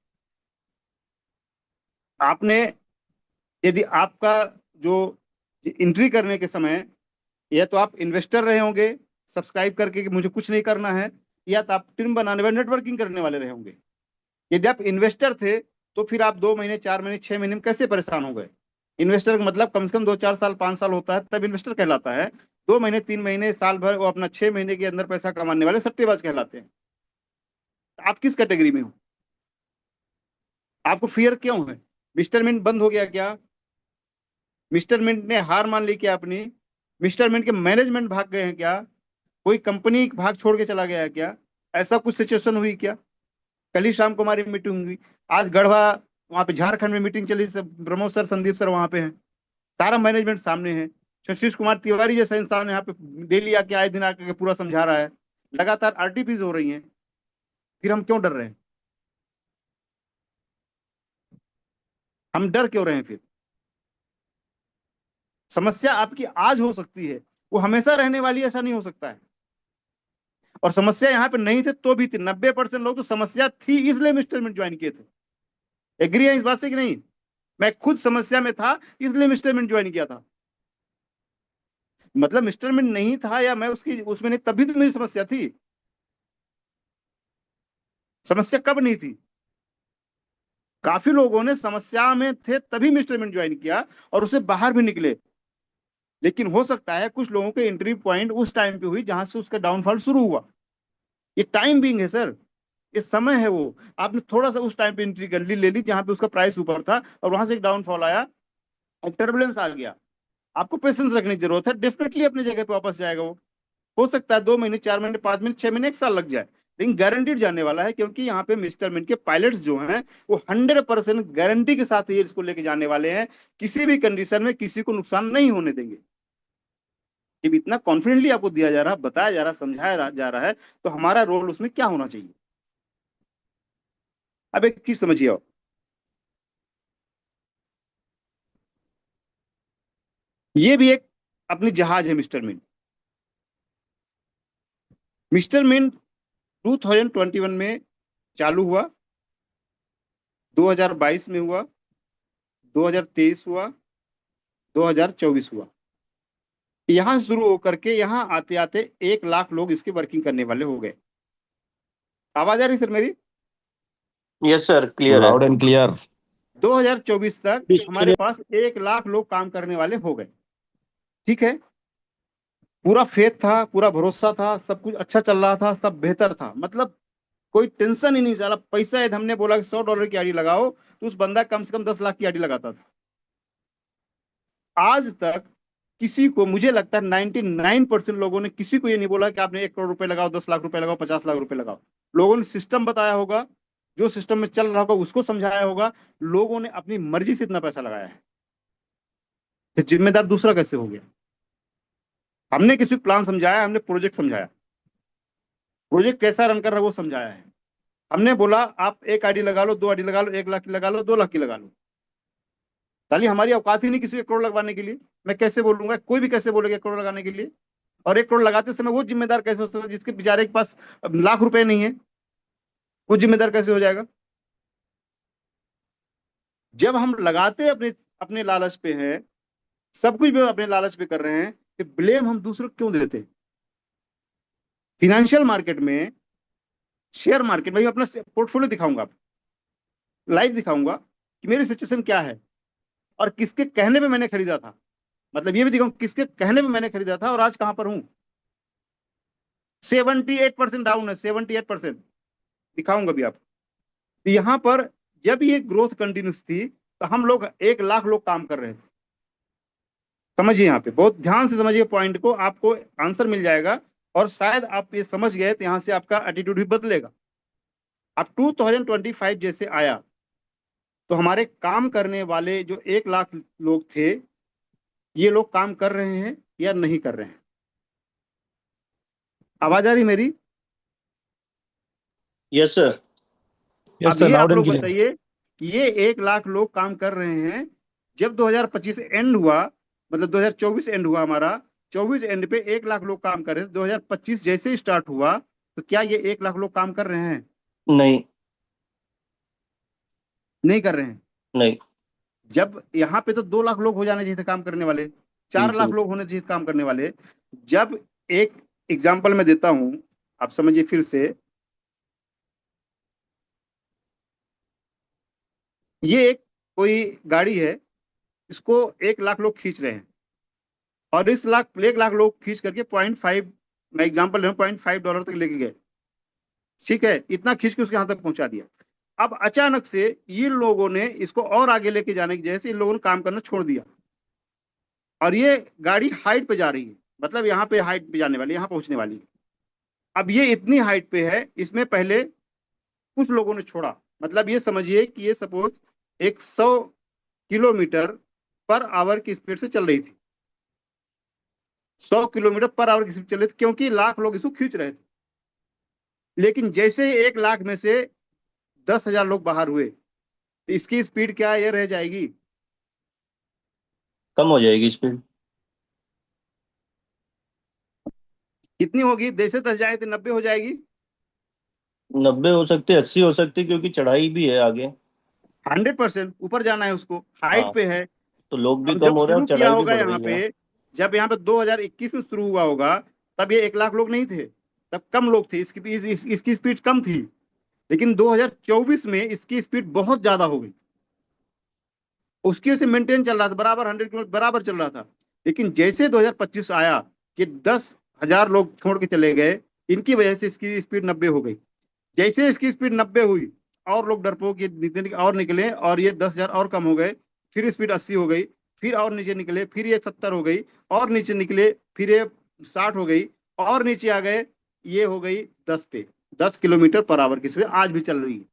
S2: आपने, यदि आपका जो एंट्री करने के समय, या तो आप इन्वेस्टर रहे होंगे सब्सक्राइब करके कि मुझे कुछ नहीं करना है, या तो आप टीम बनाने वाले नेटवर्किंग करने वाले रहे होंगे। यदि आप इन्वेस्टर थे तो फिर आप 2 महीने 4 महीने 6 महीने में कैसे परेशान हो गए? इन्वेस्टर का मतलब कम से कम 2-4 साल 5 साल होता है, तब इन्वेस्टर कहलाता है। 2 महीने 3 महीने साल भर वो अपना 6 महीने के अंदर पैसा कमाने वाले सट्टेबाज कहलाते हैं। आप किस कैटेगरी में हो? आपको फियर क्यों है? मिस्टर मिंट बंद हो गया क्या? मिस्टर मिंट ने हार मान ली क्या अपनी? मिस्टर मिंट के मैनेजमेंट भाग गए हैं क्या? कोई कंपनी भाग छोड़ के चला गया है क्या? ऐसा कुछ सिचुएशन हुई क्या? कल ही शाम को हमारी मीटिंग हुई, आज गढ़वा वहां पे झारखंड में मीटिंग चली, प्रमोद सर संदीप सर वहां पे हैं, सारा मैनेजमेंट सामने है। शशिश कुमार तिवारी जैसा इंसान यहाँ पे डेली आके आए दिन आके पूरा समझा रहा है। लगातार आरटीपीज हो रही हैं, फिर हम क्यों डर रहे हैं? हम डर क्यों रहे हैं फिर? समस्या आपकी आज हो सकती है, वो हमेशा रहने वाली ऐसा नहीं हो सकता है। और समस्या यहाँ पे नहीं थे तो भी थी, 90% लोग तो समस्या थी इसलिए मिस्टर मिंट ज्वाइन किए थे। एग्री है इस बात से कि नहीं? मैं खुद समस्या में था इसलिए मिस्टर मिंट ज्वाइन किया था। मतलब मिस्टर मिंट नहीं था या मैं उसमें नहीं, तभी तो मेरी समस्या थी। समस्या कब नहीं थी? काफी लोगों ने समस्या में थे तभी मिस्टर मिंट ज्वाइन किया और उससे बाहर भी निकले। लेकिन हो सकता है कुछ लोगों के एंट्री पॉइंट उस टाइम पे हुई जहां से उसका डाउनफॉल शुरू हुआ। ये टाइम बीइंग है सर, ये समय है। वो आपने थोड़ा सा उस टाइम पे एंट्री कर ली, ले ली जहां पे उसका प्राइस ऊपर था और वहां से एक डाउनफॉल आया, एक टर्बुलेंस आ गया। आपको पेशेंस रखने की जरूरत है, डेफिनेटली अपनी जगह पे वापस जाएगा वो। हो सकता है 2 महीने 4 महीने 5 महीने 6 महीने 1 साल लग जाए, लेकिन गारंटीड जाने वाला है, क्योंकि यहाँ पे मिस्टर मिंट के पायलट्स जो हैं वो 100% गारंटी के साथ ये इसको लेके जाने वाले हैं। किसी भी कंडीशन में किसी को नुकसान नहीं होने देंगे। जब इतना कॉन्फिडेंटली आपको दिया जा रहा, बताया जा रहा, समझाया जा रहा है, तो हमारा रोल उसमें क्या होना चाहिए? अब एक चीज समझिए, आप ये भी एक अपनी जहाज है मिस्टर मिंट। मिस्टर मिंट 2021 में चालू हुआ, 2022 में हुआ, 2023 हुआ, 2024 हुआ। यहां शुरू होकर के यहां आते आते 1 लाख लोग इसके वर्किंग करने वाले हो गए। आवाज आ रही सर मेरी?
S1: यस सर, क्लियर है।
S4: Loud and clear.
S2: 2024 तक हमारे पास 1 लाख लोग काम करने वाले हो गए। ठीक है, पूरा फेथ था, पूरा भरोसा था, सब कुछ अच्छा चल रहा था, सब बेहतर था, मतलब कोई टेंशन ही नहीं चला। पैसा यदि हमने बोला कि $100 की आईडी लगाओ तो उस बंदा कम से कम 10 लाख की आईडी लगाता था। आज तक किसी को, मुझे लगता है 99% लोगों ने किसी को ये नहीं बोला कि आपने 1 करोड़ रुपए लगाओ, 10 लाख रुपए लगाओ, 50 लाख रुपए लगाओ। लोगों ने सिस्टम बताया होगा, जो सिस्टम में चल रहा होगा उसको समझाया होगा। लोगों ने अपनी मर्जी से इतना पैसा लगाया है। फिर जिम्मेदार दूसरा कैसे हो गया? हमने किसी को प्लान समझाया, हमने प्रोजेक्ट समझाया, प्रोजेक्ट कैसा रन कर रहा है वो समझाया है। हमने बोला आप 1 आईडी लगा लो, 2 आईडी लगा लो, 1 लाख की लगा लो, 2 लाख की लगा लो। ताली हमारी औकात ही नहीं किसी को 1 करोड़ लगवाने के लिए। मैं कैसे बोलूंगा? कोई भी कैसे बोलेगा 1 करोड़ लगाने के लिए? और 1 करोड़ लगाते समय वो जिम्मेदार कैसे हो सकता है जिसके बेचारे के पास लाख रुपए नहीं है? वो जिम्मेदार कैसे हो जाएगा? जब हम लगाते अपने अपने लालच पे हैं, सब कुछ भी अपने लालच पे कर रहे हैं, तो ब्लेम हम दूसरों को क्यों देते हैं? फाइनेंशियल मार्केट में, शेयर मार्केट में, मैं अपना पोर्टफोलियो दिखाऊंगा, आपको लाइव दिखाऊंगा कि मेरी सिचुएशन क्या है और किसके कहने पे मैंने खरीदा था। मतलब ये भी दिखाऊं किसके कहने में मैंने खरीदा था और आज कहां पर हूं। 78% डाउन है, 78% दिखाऊंगा भी आपको। तो यहां पर जब ये ग्रोथ कंटिन्यूस थी तो हम लोग 1 लाख लोग काम कर रहे थे। समझिए, यहाँ पे बहुत ध्यान से समझिए पॉइंट को, आपको आंसर मिल जाएगा। और शायद आप ये समझ गए तो यहाँ से आपका एटीट्यूड भी बदलेगा। अब 2025 जैसे आया तो हमारे काम करने वाले जो 1 लाख लोग थे, ये लोग काम कर रहे हैं या नहीं कर रहे हैं? आवाज आ रही मेरी?
S1: Yes sir.
S2: अब ये आप लोग बताइए कि ये 1 लाख लोग काम कर रहे हैं। जब 2025 एंड हुआ, मतलब 2024 एंड हुआ हमारा, 24 एंड पे 1 लाख लोग काम कर रहे थे। 2025 जैसे ही स्टार्ट हुआ तो क्या ये 1 लाख लोग काम कर रहे हैं?
S1: नहीं,
S2: नहीं कर रहे हैं।
S1: नहीं।
S2: जब यहाँ पे तो 2 लाख लोग हो जाने चाहिए थे काम करने वाले, 4 लाख लोग होने चाहिए काम करने वाले। जब एक एग्जाम्पल मैं देता हूं, आप समझिए फिर से। ये एक कोई गाड़ी है, इसको 1 लाख लोग खींच रहे हैं और 1 लाख लोग खींच करके 0.5, मैं एग्जाम्पल ले रहा हूं, $0.5 तक लेके गए। ठीक है, इतना खींच के उसके यहां तक पहुंचा दिया। अब अचानक से ये लोगों ने इसको और आगे लेके जाने की जैसे इन लोगों ने काम करना छोड़ दिया और ये गाड़ी हाइट पे जा रही है, मतलब यहाँ पे हाइट पे जाने वाली, यहाँ पहुंचने वाली है। अब ये इतनी हाइट पे है, इसमें पहले कुछ लोगों ने छोड़ा, मतलब ये समझिए कि ये सपोज एक 100 किलोमीटर पर आवर की स्पीड से चल रही थी। 100 किलोमीटर पर आवर की स्पीड चल रही थी, क्योंकि लाख लोग इसको खींच रहे थे। लेकिन जैसे 1 लाख में से 10,000 लोग बाहर हुए तो इसकी स्पीड क्या ये रह जाएगी?
S1: कम हो जाएगी स्पीड।
S2: कितनी होगी? जैसे 10 जाए तो 90 हो जाएगी।
S1: 90 हो सकती है, 80 हो सकती है, क्योंकि चढ़ाई भी है आगे।
S2: 100% ऊपर जाना है उसको,
S1: हाँ,
S2: हाइट पे है।
S1: तो लोग भी
S2: हम
S1: कम
S2: जब
S1: हो रहे हैं
S2: शुरू
S1: और
S2: किया
S1: चढ़ाई भी
S2: होगा
S1: बढ़
S2: यहाँ
S1: रही है।
S2: पे, जब यहाँ पे 2021 में शुरू हुआ होगा, तब ये 1 लाख लोग नहीं थे, तब कम लोग थे, इसकी स्पीड कम थी। लेकिन 2024 में इसकी स्पीड बहुत ज्यादा हो गई, उसकी वजह से मेंटेन चल रहा था, बराबर 100 किलोमीटर बराबर चल रहा था। लेकिन जैसे 2025 आया कि 10,000 लोग छोड़ के चले गए, इनकी वजह से इसकी स्पीड 90 हो गई। जैसे इसकी स्पीड 90 हुई, और लोग डरपोक और निकले और ये 10,000 और कम हो गए, फिर स्पीड 80 हो गई, फिर और नीचे निकले, फिर ये 70 हो गई, और नीचे निकले, फिर ये 60 हो गई, और नीचे आ गए, ये हो गई 10 पे। 10 किलोमीटर पर आवर की स्पीड आज भी चल रही है।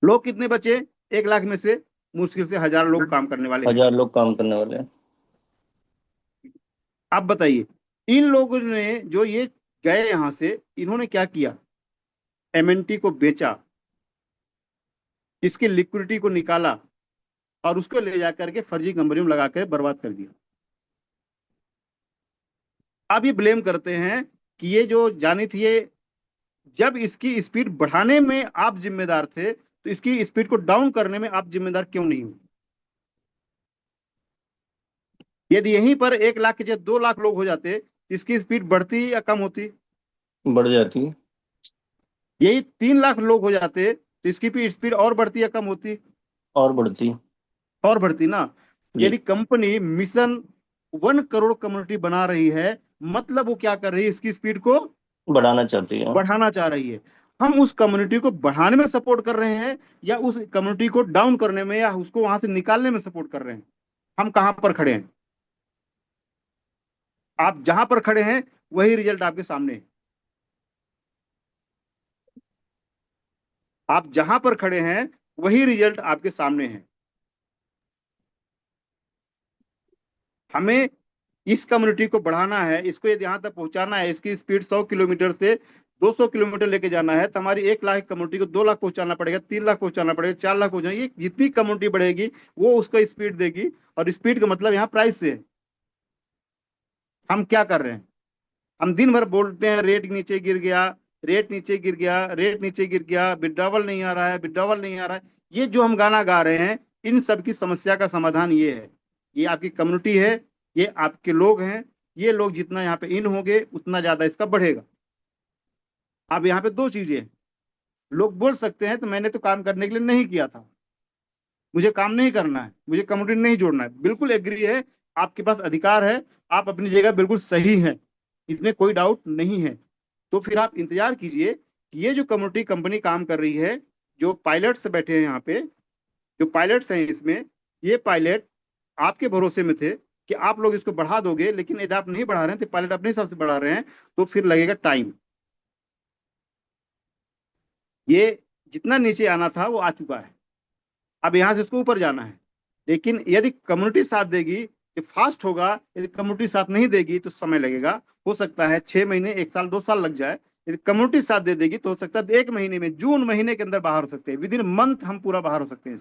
S2: लोग कितने बचे? 1 लाख में से मुश्किल से 1,000 लोग काम करने वाले हैं।
S1: 1000 लोग काम करने वाले हैं।
S2: आप बताइए, इन लोगों ने जो ये गए यहां से, इन्होंने क्या किया? एमएनटी को बेचा, इसकी लिक्विडिटी को निकाला और उसको ले जाकर के फर्जी कंपनी में लगाकर बर्बाद कर दिया। अब ये ब्लेम करते हैं कि ये जो जानी थी, ये जब इसकी स्पीड बढ़ाने में आप जिम्मेदार थे तो इसकी स्पीड को डाउन करने में आप जिम्मेदार क्यों नहीं हुए? यदि यहीं पर 1 लाख के जगह 2 लाख लोग हो जाते, इसकी स्पीड बढ़ती या कम होती?
S1: बढ़ जाती।
S2: यही 3 लाख लोग हो जाते तो इसकी स्पीड और बढ़ती या कम होती?
S1: और बढ़ती।
S2: और बढ़ती ना।
S1: जी।
S2: यदि कंपनी मिशन 1 करोड़ कम्युनिटी बना रही है, मतलब वो क्या कर रही है? इसकी स्पीड को
S1: बढ़ाना चाहती है।
S2: बढ़ाना चाह रही है। हम उस कम्युनिटी को बढ़ाने में सपोर्ट कर रहे हैं या उस कम्युनिटी को डाउन करने में या उसको वहां से निकालने में सपोर्ट कर रहे हैं? हम कहां पर खड़े हैं? आप जहां पर खड़े हैं वही रिजल्ट आपके सामने है। आप जहां पर खड़े हैं वही रिजल्ट आपके सामने है। हमें इस कम्युनिटी को बढ़ाना है, इसको यदि यहां तक पहुंचाना है, इसकी स्पीड 100 किलोमीटर से 200 किलोमीटर लेके जाना है, तो हमारी 1 लाख कम्युनिटी को 2 लाख पहुंचाना पड़ेगा, 3 लाख पहुंचाना पड़ेगा, 4 लाख पहुंचाना। ये जितनी कम्युनिटी बढ़ेगी वो उसको स्पीड देगी, और स्पीड का मतलब यहाँ प्राइस से है। हम क्या कर रहे हैं? हम दिन भर बोलते हैं रेट नीचे गिर गया, रेट नीचे गिर गया, रेट नीचे गिर गया, विड्रॉवल नहीं आ रहा है, विड्रॉवल नहीं आ रहा है। ये जो हम गाना गा रहे हैं, इन सब की समस्या का समाधान ये है। ये आपकी कम्युनिटी है, ये आपके लोग हैं। ये लोग जितना यहाँ पे इन होंगे उतना ज्यादा इसका बढ़ेगा। अब यहाँ पे 2 चीजें हैं। लोग बोल सकते हैं तो मैंने तो काम करने के लिए नहीं किया था, मुझे काम नहीं करना है, मुझे कम्युनिटी नहीं जोड़ना है। बिल्कुल एग्री है, आपके पास अधिकार है, आप अपनी जगह बिल्कुल सही हैं, इसमें कोई डाउट नहीं है। तो फिर आप इंतजार कीजिए कि ये जो कम्युनिटी कंपनी काम कर रही है, जो पायलट्स बैठे हैं यहाँ पे, जो पायलट्स हैं इसमें, ये पायलट आपके भरोसे में थे कि आप लोग इसको बढ़ा दोगे, लेकिन यदि आप नहीं बढ़ा रहे हैं तो पायलट अपने हिसाब से बढ़ा रहे हैं, तो फिर लगेगा टाइम। ये जितना नीचे आना था वो आ चुका है, अब यहां से इसको ऊपर जाना है। लेकिन यदि कम्युनिटी साथ देगी तो फास्ट होगा, यदि कम्युनिटी साथ नहीं देगी तो समय लगेगा। हो सकता है 6 महीने, 1 साल, 2 साल लग जाए। यदि कम्युनिटी साथ दे देगी तो हो सकता है 1 महीने में, जून महीने के अंदर बाहर हो सकते हैं। विद इन मंथ हम पूरा बाहर हो सकते हैं।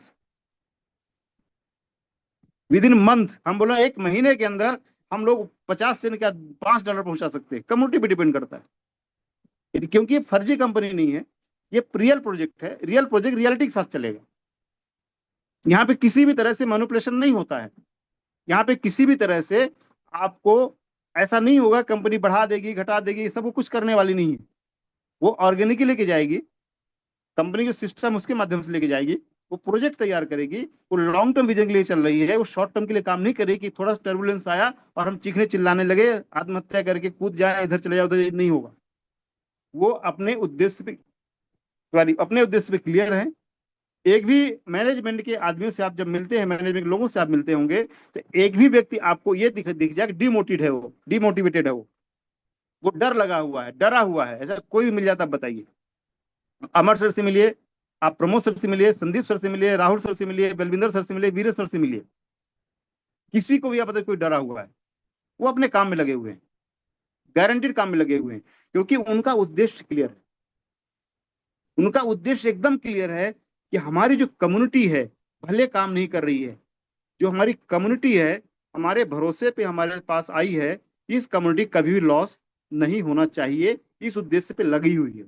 S2: विद इन मंथ, हम बोला 1 महीने के अंदर हम लोग 50 सेंट का $5 पहुंचा सकते हैं। कम्युनिटी पे डिपेंड करता है, यदि क्योंकि ये फर्जी कंपनी नहीं है, ये रियल प्रोजेक्ट है। रियल प्रोजेक्ट रियलिटी के साथ चलेगा। यहाँ पे किसी भी तरह से मैनिपुलेशन नहीं होता है। यहाँ पे किसी भी तरह से आपको ऐसा नहीं होगा कंपनी बढ़ा देगी, घटा देगी, सब कुछ करने वाली नहीं है। वो ऑर्गेनिक लेके जाएगी, कंपनी के सिस्टम उसके माध्यम से लेके जाएगी, वो प्रोजेक्ट तैयार करेगी, वो लॉन्ग टर्म विजन के लिए चल रही है। वो शॉर्ट टर्म के लिए काम नहीं करेगी कि थोड़ा टर्बुलेंस आया और हम चीखने चिल्लाने लगे, आत्महत्या करके कूद जाए, इधर चले जाओ, उधर नहीं होगा। वो अपने उद्देश्य पे क्लियर है। एक भी मैनेजमेंट के आदमियों से आप जब मिलते हैं, मैनेजमेंट के लोगों से आप मिलते होंगे, तो एक भी व्यक्ति आपको ये दिख जाए कि डिमोटिवेटेड है, वो डर लगा हुआ है, डरा हुआ है। ऐसा कोई भी मिल जाता है, बताइए। अमर सर से मिलिए, आप प्रमोद सर से मिलिए, संदीप सर से मिलिए, राहुल सर से मिलिए, बलविंदर सर से मिलिए, वीरेश सर से मिलिए, किसी को भी आप बताइए कोई डरा हुआ है? वो अपने काम में लगे हुए हैं, गारंटीड काम में लगे हुए हैं, क्योंकि उनका उद्देश्य क्लियर है। उनका उद्देश्य एकदम क्लियर है कि हमारी जो कम्युनिटी है भले काम नहीं कर रही है, जो हमारी कम्युनिटी है हमारे भरोसे पे हमारे पास आई है, इस कम्युनिटी कभी भी लॉस नहीं होना चाहिए, इस उद्देश्य पे लगी हुई है।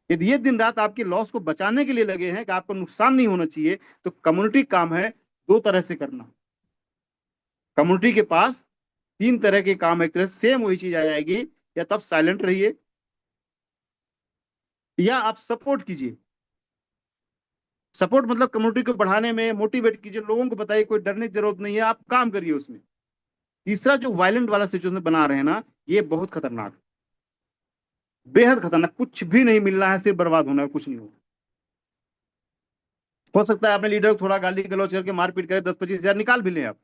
S2: यदि ये दिन रात आपके लॉस को बचाने के लिए लगे हैं कि आपको नुकसान नहीं होना चाहिए, तो कम्युनिटी काम है 2 तरह से करना। कम्युनिटी के पास 3 तरह के काम है। एक तरह से सेम वही चीज आ जाएगी, या तब साइलेंट रहिए या आप सपोर्ट कीजिए। सपोर्ट मतलब कम्युनिटी को बढ़ाने में मोटिवेट कीजिए, लोगों को बताइए कोई डरने की जरूरत नहीं है, आप काम करिए उसमें। तीसरा जो वायलेंट वाला सिचुएशन बना रहे हैं ना, ये बहुत खतरनाक है, बेहद खतरनाक। कुछ भी नहीं मिलना है, सिर्फ बर्बाद होना है, कुछ नहीं होगा। हो सकता है अपने लीडर को थोड़ा गाली गलौज करके मारपीट करे, 10-25 हजार निकाल भी लें आप,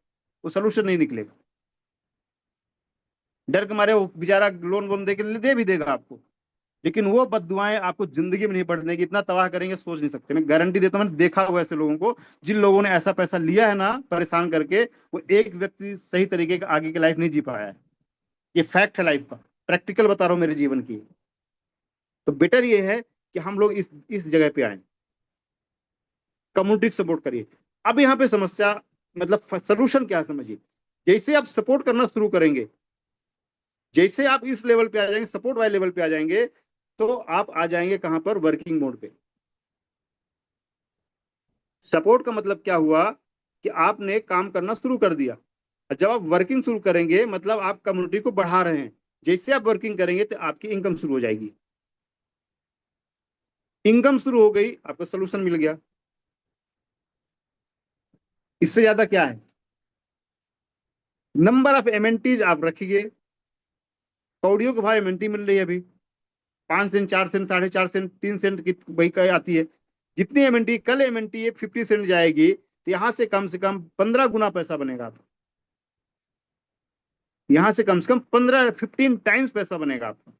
S2: वो सोल्यूशन नहीं निकलेगा। डर के मारे वो बेचारा लोन वोन दे भी देगा आपको, लेकिन वो बद्दुआएं आपको जिंदगी में नहीं बढ़ने की, इतना तबाह करेंगे सोच नहीं सकते। मैं गारंटी देता हूं, मैंने देखा हुआ ऐसे लोगों को, जिन लोगों ने ऐसा पैसा लिया है ना परेशान करके, वो एक व्यक्ति सही तरीके का आगे की लाइफ नहीं जी पाया है। ये फैक्ट है लाइफ का, प्रैक्टिकल बता रहा हूं मेरे जीवन की। तो बेटर ये है कि हम लोग इस जगह पे आए, कम्युनिटी सपोर्ट करिए। अब यहाँ पे समस्या मतलब सोल्यूशन क्या है समझिए। जैसे आप सपोर्ट करना शुरू करेंगे, जैसे आप इस लेवल पे आ जाएंगे, सपोर्ट वाले लेवल पे आ जाएंगे, तो आप आ जाएंगे कहां पर? वर्किंग मोड पे। सपोर्ट का मतलब क्या हुआ कि आपने काम करना शुरू कर दिया। जब आप वर्किंग शुरू करेंगे मतलब आप कम्युनिटी को बढ़ा रहे हैं। जैसे आप वर्किंग करेंगे तो आपकी इनकम शुरू हो जाएगी। इनकम शुरू हो गई, आपको सोल्यूशन मिल गया। इससे ज्यादा क्या है? नंबर ऑफ एमएनटीज आप रखिए। कौड़ियों के भाव एमएनटी मिल रही है अभी 5 सेंट, 4 सेंट, 4.5 सेंट, 3 सेंट की वही का आती है। जितनी एमएनटी कल एमएनटी 50 सेंट जाएगी, तो यहां से कम 15 गुना पैसा बनेगा। यहां से कम 15 टाइम्स पैसा बनेगा आपका।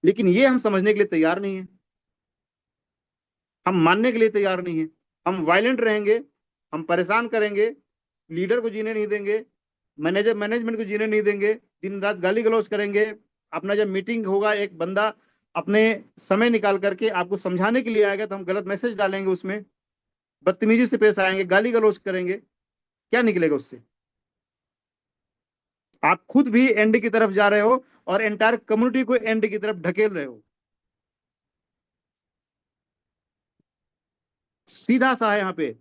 S2: लेकिन ये हम समझने के लिए तैयार नहीं है, हम मानने के लिए तैयार नहीं है। हम वायलेंट रहेंगे, हम परेशान करेंगे, लीडर को जीने नहीं देंगे, मैनेजमेंट को जीने नहीं देंगे, दिन रात गाली गलौज करेंगे। अपना जब मीटिंग होगा, एक बंदा अपने समय निकाल करके आपको समझाने के लिए आएगा, तो हम गलत मैसेज डालेंगे, उसमें बदतमीजी से पेश आएंगे, गाली गलौज करेंगे, क्या निकलेगा उससे? आप खुद भी एंड की तरफ जा रहे हो और एंटायर कम्युनिटी को एंड की तरफ ढकेल रहे हो। सीधा सा है यहाँ पे।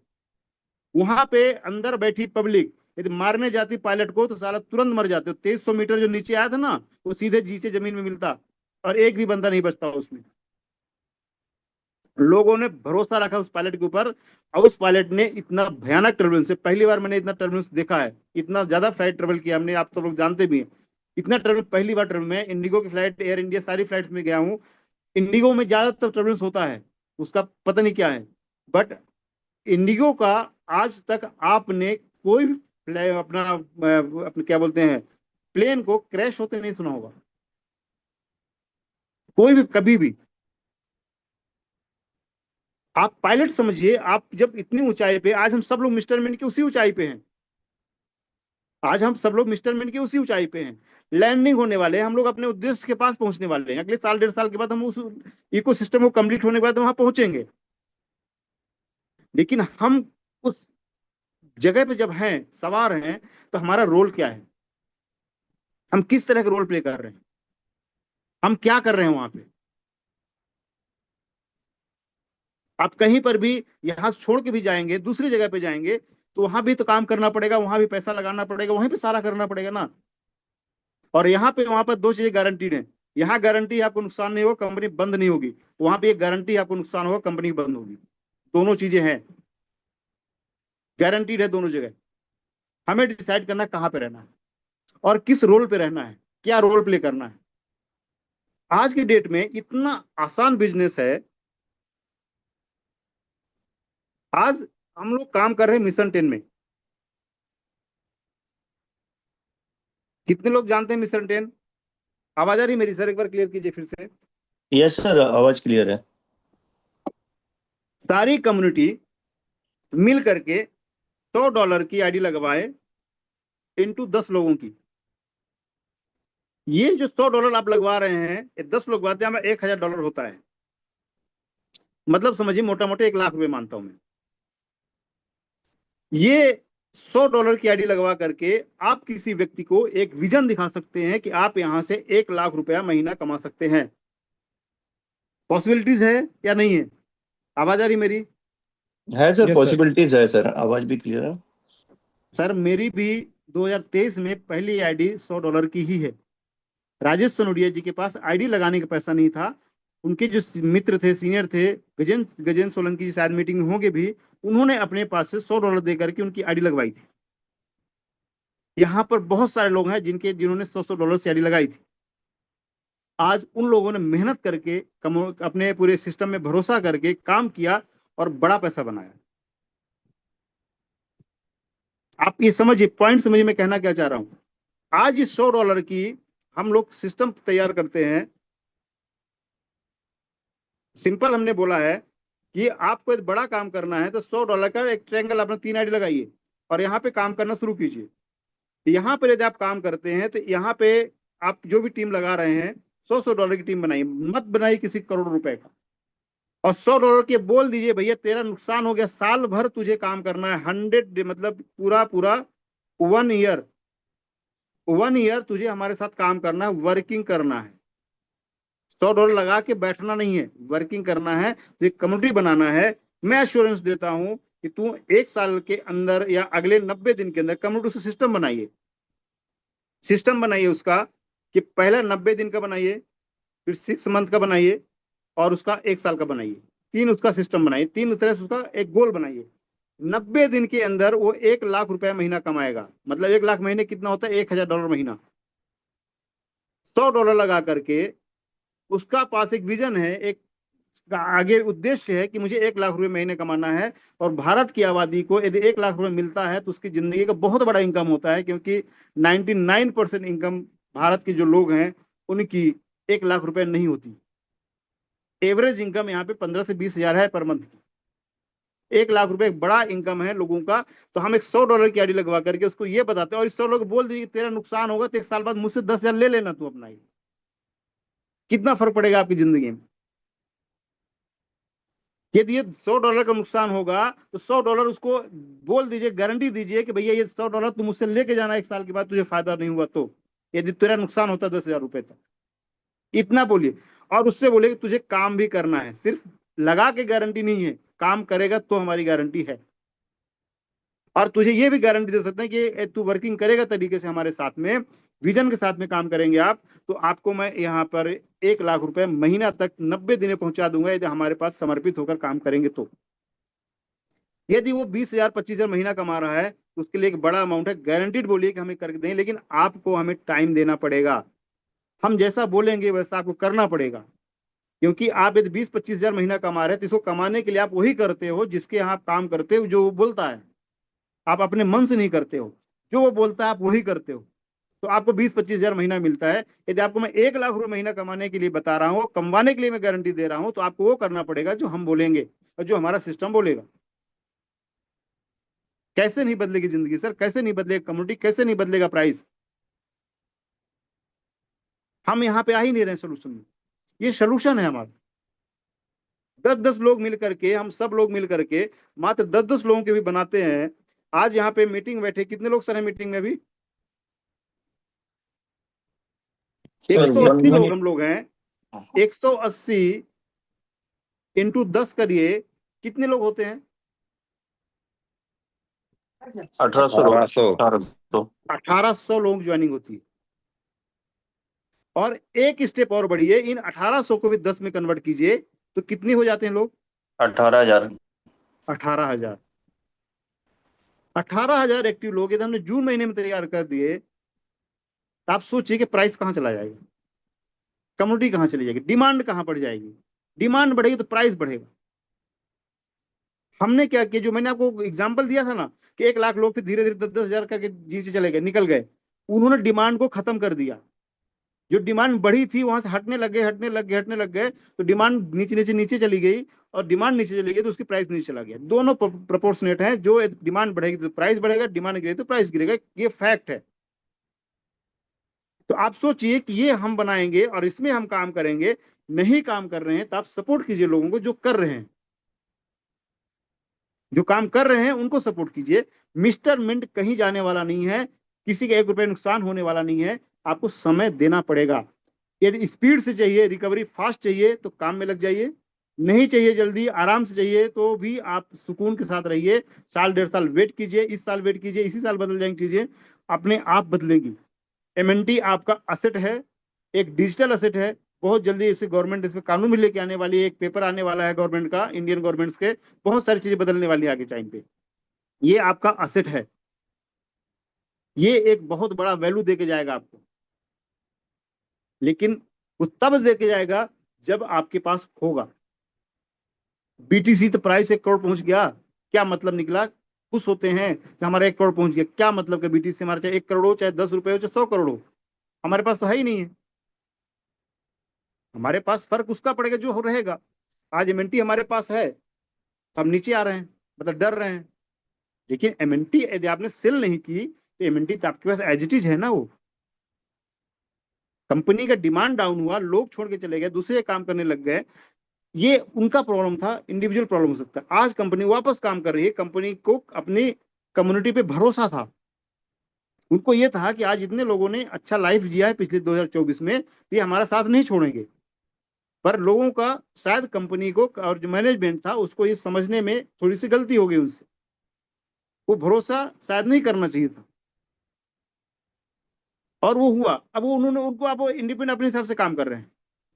S2: वहां पे अंदर बैठी पब्लिक यदि मारने जाती पायलट को तो साला तुरंत मर जाते। 2300 मीटर जो नीचे आया था ना, वो सीधे नीचे जमीन में मिलता और एक भी बंदा नहीं बचता उसमें। लोगों ने भरोसा रखा उस पायलट के ऊपर, और उस पायलट ने इतना भयानक टर्बुलेंस, पहली बार मैंने इतना टर्बुलेंस देखा है, इतना ज्यादा फ्लाइट ट्रेवल किया हमने, आप सब लोग जानते भी हैं, इतना टर्बुलेंस पहली बार ट्रेवल में, इंडिगो की फ्लाइट, एयर इंडिया सारी फ्लाइट्स में गया हूँ, इंडिगो में ज्यादातर टर्बुलेंस होता है, उसका पता नहीं क्या है, बट इंडिगो का आज तक आपने कोई भी अपने क्या बोलते हैं प्लेन को क्रैश होते नहीं सुना होगा, कोई भी कभी भी। आप पायलट समझिए, आप जब इतनी ऊंचाई पे, आज हम सब लोग मिस्टर मैन की उसी ऊंचाई पे हैं, आज हम सब लोग मिस्टर मैन की उसी ऊंचाई पे हैं, लैंडिंग होने वाले हैं, हम लोग अपने उद्देश्य के पास पहुंचने वाले हैं, अगले साल 1.5 साल के बाद हम उस इको सिस्टम को कंप्लीट होने के बाद वहां पहुंचेंगे। लेकिन हम उस जगह पे जब हैं, सवार हैं, तो हमारा रोल क्या है, हम किस तरह का रोल प्ले कर रहे हैं, हम क्या कर रहे हैं वहां पे। आप कहीं पर भी यहां छोड़ के भी जाएंगे, दूसरी जगह पे जाएंगे, तो वहां भी तो काम करना पड़ेगा, वहां भी पैसा लगाना पड़ेगा, वहीं पे सारा करना पड़ेगा ना। और यहाँ पे वहां पर दो चीजें गारंटीड है, यहाँ गारंटी आपको नुकसान नहीं होगा, कंपनी बंद नहीं होगी, वहां पे एक गारंटी आपको नुकसान होगा, कंपनी बंद होगी, दोनों चीजें हैं, गारंटीड है दोनों जगह। हमें डिसाइड करना कहाँ पे रहना है और किस रोल पे रहना है, क्या रोल प्ले करना है। आज की डेट में इतना आसान बिजनेस है। आज हम लोग काम कर रहे हैं मिशन 10 में, कितने लोग जानते हैं मिशन 10? आवाज आ रही मेरी सर? एक बार क्लियर कीजिए फिर से।
S1: यस सर, आवाज क्लियर है।
S2: सारी कम्युनिटी मिल करके $100 की आईडी लगवाए इनटू 10 लोगों की। ये जो $100 आप लगवा रहे हैं, ये 10 लोग लगवाते हैं, $1000 होता है, मतलब समझिए मोटा मोटा 1 लाख रुपए मानता हूं मैं। ये $100 की आईडी लगवा करके आप किसी व्यक्ति को एक विजन दिखा सकते हैं कि आप यहां से 1 लाख रुपया महीना कमा सकते हैं। पॉसिबिलिटीज है या नहीं है? आवाज आ रही मेरी?
S1: है सर,
S4: Yes, sir.
S1: पॉसिबिलिटीज है सर, आवाज भी क्लियर है।
S2: सर मेरी भी 2023 में पहली आईडी $100 की ही है। राजेश सोनोडिया जी के पास आईडी लगाने का पैसा नहीं था, उनके जो मित्र थे, सीनियर थे, गजेंद्र सोलंकी जी शायद मीटिंग में होंगे भी, उन्होंने अपने पास से $100 दे करके उनकी आईडी लगवाई थी। यहाँ पर बहुत सारे लोग हैं जिन्होंने $100 से आईडी लगाई थी। आज उन लोगों ने मेहनत करके अपने पूरे सिस्टम में भरोसा करके काम किया और बड़ा पैसा बनाया। आप ये समझिए, पॉइंट समझिए मैं कहना क्या चाह रहा हूं। आज इस $100 की हम लोग सिस्टम तैयार करते हैं। सिंपल हमने बोला है कि आपको एक बड़ा काम करना है तो $100 का एक ट्रायंगल अपना 3 आईडी लगाइए और यहाँ पे काम करना शुरू कीजिए। यहाँ पर यदि आप काम करते हैं तो यहाँ पे आप जो भी टीम लगा रहे हैं, $100 की टीम बनाइए, मत बनाइए किसी करोड़ रुपए का। और $100 के बोल दीजिए भैया तेरा नुकसान हो गया, साल भर तुझे काम करना है, 100 मतलब पूरा 1 ईयर तुझे हमारे साथ काम करना है, वर्किंग करना है। $100 लगा के बैठना नहीं है, वर्किंग करना है, तो एक कम्युनिटी बनाना है। मैं एश्योरेंस देता हूं कि तू 1 साल के अंदर या अगले 90 दिन के अंदर कम्युनिटी से सिस्टम बनाइए उसका, कि पहला 90 दिन का बनाइए, फिर 6 मंथ का बनाइए और उसका 1 साल का बनाइए, 3 उसका सिस्टम बनाइए, 3 तरह से उसका एक गोल बनाइए। 90 दिन के अंदर वो 1 लाख रुपया महीना कमाएगा। मतलब 1 लाख महीने कितना होता है? $1000 महीना। $100 लगा करके उसका पास एक विजन है, एक आगे उद्देश्य है कि मुझे 1 लाख रुपए महीने कमाना है। और भारत की आबादी को यदि 1 लाख रुपए मिलता है तो उसकी जिंदगी का बहुत बड़ा इनकम होता है, क्योंकि 99% इनकम भारत के जो लोग हैं उनकी 1 लाख रुपए नहीं होती। एवरेज इनकम यहाँ पे 15 से 20 हजार है पर मंथ की। 1 लाख रुपए एक बड़ा इनकम है लोगों का। तो हम एक $100 की आईडी लगवा करके उसको ये बताते हैं, और इस $100 को बोल दीजिए तेरा नुकसान होगा तो 1 साल बाद मुझसे 10,000 ले लेना तू अपना ही। कितना फर्क पड़ेगा आपकी जिंदगी में? यदि ये $100 का नुकसान होगा तो $100 उसको बोल दीजिए, गारंटी दीजिए कि भैया ये $100 तुम मुझसे लेके जाना 1 साल के बाद, तुझे फायदा नहीं हुआ तो, यदि तेरा नुकसान होता 10,000 रुपए तक, इतना बोलिए। और उससे बोलिए कि तुझे काम भी करना है, सिर्फ लगा के गारंटी नहीं है, काम करेगा तो हमारी गारंटी है। और तुझे ये भी गारंटी दे सकते हैं कि तू वर्किंग करेगा तरीके से हमारे साथ में विजन के साथ में काम करेंगे आप, तो आपको मैं यहाँ पर 1 लाख रुपए महीना तक 90 दिन में पहुंचा दूंगा, यदि हमारे पास समर्पित होकर काम करेंगे तो। यदि वो 20,000 25,000 महीना कमा रहा है तो उसके लिए एक बड़ा अमाउंट है। गारंटीड बोलिए कि हमें करके दें, लेकिन आपको हमें टाइम देना पड़ेगा। हम जैसा बोलेंगे वैसा आपको करना पड़ेगा, क्योंकि आप यदि 20-25,000 महीना कमा रहे हैं तो इसको कमाने के लिए आप वही करते हो जिसके यहाँ आप काम करते हो, जो वो बोलता है। आप अपने मन से नहीं करते हो, जो वो बोलता है आप वही करते हो। तो आपको 20-25,000 महीना मिलता है। यदि आपको मैं 1 लाख रुपए महीना कमाने के लिए बता रहा हूँ, कमवाने के लिए मैं गारंटी दे रहा हूँ, तो आपको वो करना पड़ेगा जो हम बोलेंगे और जो हमारा सिस्टम बोलेगा। कैसे नहीं बदलेगी जिंदगी सर, कैसे नहीं बदलेगा कम्युनिटी, कैसे नहीं बदलेगा प्राइस? हम यहाँ पे आ ही नहीं रहे सोल्यूशन में। ये सोल्यूशन है हमारा। 10-10 लोग मिल करके, हम सब लोग मिल करके मात्र 10-10 लोगों के भी बनाते हैं। आज यहाँ पे मीटिंग बैठे कितने लोग सर हैं मीटिंग में? अभी 180 लोग हम लोग हैं। 180 इंटू 10 करिए, कितने लोग होते हैं? 1800 लोग ज्वाइनिंग होती है। और एक स्टेप और बढ़िए, इन 1800 को भी 10 में कन्वर्ट कीजिए तो कितने हो जाते हैं लोग?
S3: 18,000।
S2: 18,000। 18,000 एक्टिव लोग यदि हमने जून महीने में तैयार कर दिए तो आप सोचिए कि प्राइस कहां चला जाएगा, कम्युनिटी कहां चली जाएगी, डिमांड कहां बढ़ जाएगी। डिमांड बढ़ेगी तो प्राइस बढ़ेगा। हमने क्या किया, जो मैंने आपको एग्जांपल दिया था ना कि 1 लाख लोग फिर धीरे धीरे 10-10,000 करके नीचे चले गए, निकल गए। उन्होंने डिमांड को खत्म कर दिया। जो डिमांड बढ़ी थी वहां से हटने लग गए, तो डिमांड नीचे चली गई, और डिमांड नीचे चली गई तो उसकी प्राइस नीचे चला गया। दोनों प्रोपोर्शनेट हैं। जो डिमांड बढ़ेगी तो प्राइस बढ़ेगा, डिमांड गिरेगी तो प्राइस गिरेगा। ये फैक्ट है। तो आप सोचिए कि ये हम बनाएंगे और इसमें हम काम करेंगे। नहीं काम कर रहे हैं तो आप सपोर्ट कीजिए लोगों को जो कर रहे हैं, जो काम कर रहे हैं उनको सपोर्ट कीजिए। मिस्टर मिंट कहीं जाने वाला नहीं है, किसी का 1 रुपए नुकसान होने वाला नहीं है। आपको समय देना पड़ेगा। यदि स्पीड से चाहिए, रिकवरी फास्ट चाहिए तो काम में लग जाइए। नहीं चाहिए जल्दी, आराम से चाहिए तो भी आप सुकून के साथ रहिए। 1-1.5 साल वेट कीजिए, इस साल वेट कीजिए, इसी साल बदल जाएंगी चीजें, अपने आप बदलेंगी। एमएनटी आपका असेट है, एक डिजिटल असेट है। बहुत जल्दी इसे गवर्नमेंट इस पे कानून भी लेके आने वाली है, एक पेपर आने वाला है गवर्नमेंट का, इंडियन गवर्नमेंट्स के। बहुत सारी चीजें बदलने वाली है आगे टाइम पे। ये आपका असेट है, ये एक बहुत बड़ा वैल्यू देके जाएगा आपको। लेकिन वो तब देके जाएगा जब आपके पास होगा। बीटीसी तो प्राइस 1 करोड़ पहुंच गया, क्या मतलब निकला? खुश होते हैं कि हमारा 1 करोड़ पहुंच गया। क्या मतलब कि बीटीसी हमारा चाहे 1 करोड़ हो, चाहे 10 रुपए हो, चाहे 100 करोड़ हो, हमारे पास तो है ही नहीं है। हमारे पास फर्क उसका पड़ेगा जो हो रहेगा। आज एमएनटी हमारे पास है तो हम नीचे आ रहे हैं, मतलब डर रहे हैं। लेकिन एमएनटी यदि आपने सेल नहीं की तो एमएनटी तो आपके पास एज इट इज है ना। वो कंपनी का डिमांड डाउन हुआ, लोग छोड़ के चले गए, दूसरे काम करने लग गए, ये उनका प्रॉब्लम था, इंडिविजुअल प्रॉब्लम हो सकता है। आज कंपनी वापस काम कर रही है। कंपनी को अपनी कम्युनिटी पे भरोसा था। उनको ये था कि आज इतने लोगों ने अच्छा लाइफ जिया है पिछले 2024 में, ये हमारा साथ नहीं छोड़ेंगे। पर लोगों का शायद कंपनी को और जो मैनेजमेंट था उसको ये समझने में थोड़ी सी गलती हो गई उनसे। वो भरोसा शायद नहीं करना चाहिए था, और वो हुआ। अब वो उन्होंने उनको आप इंडिपेंडेंट अपने हिसाब से काम कर रहे हैं।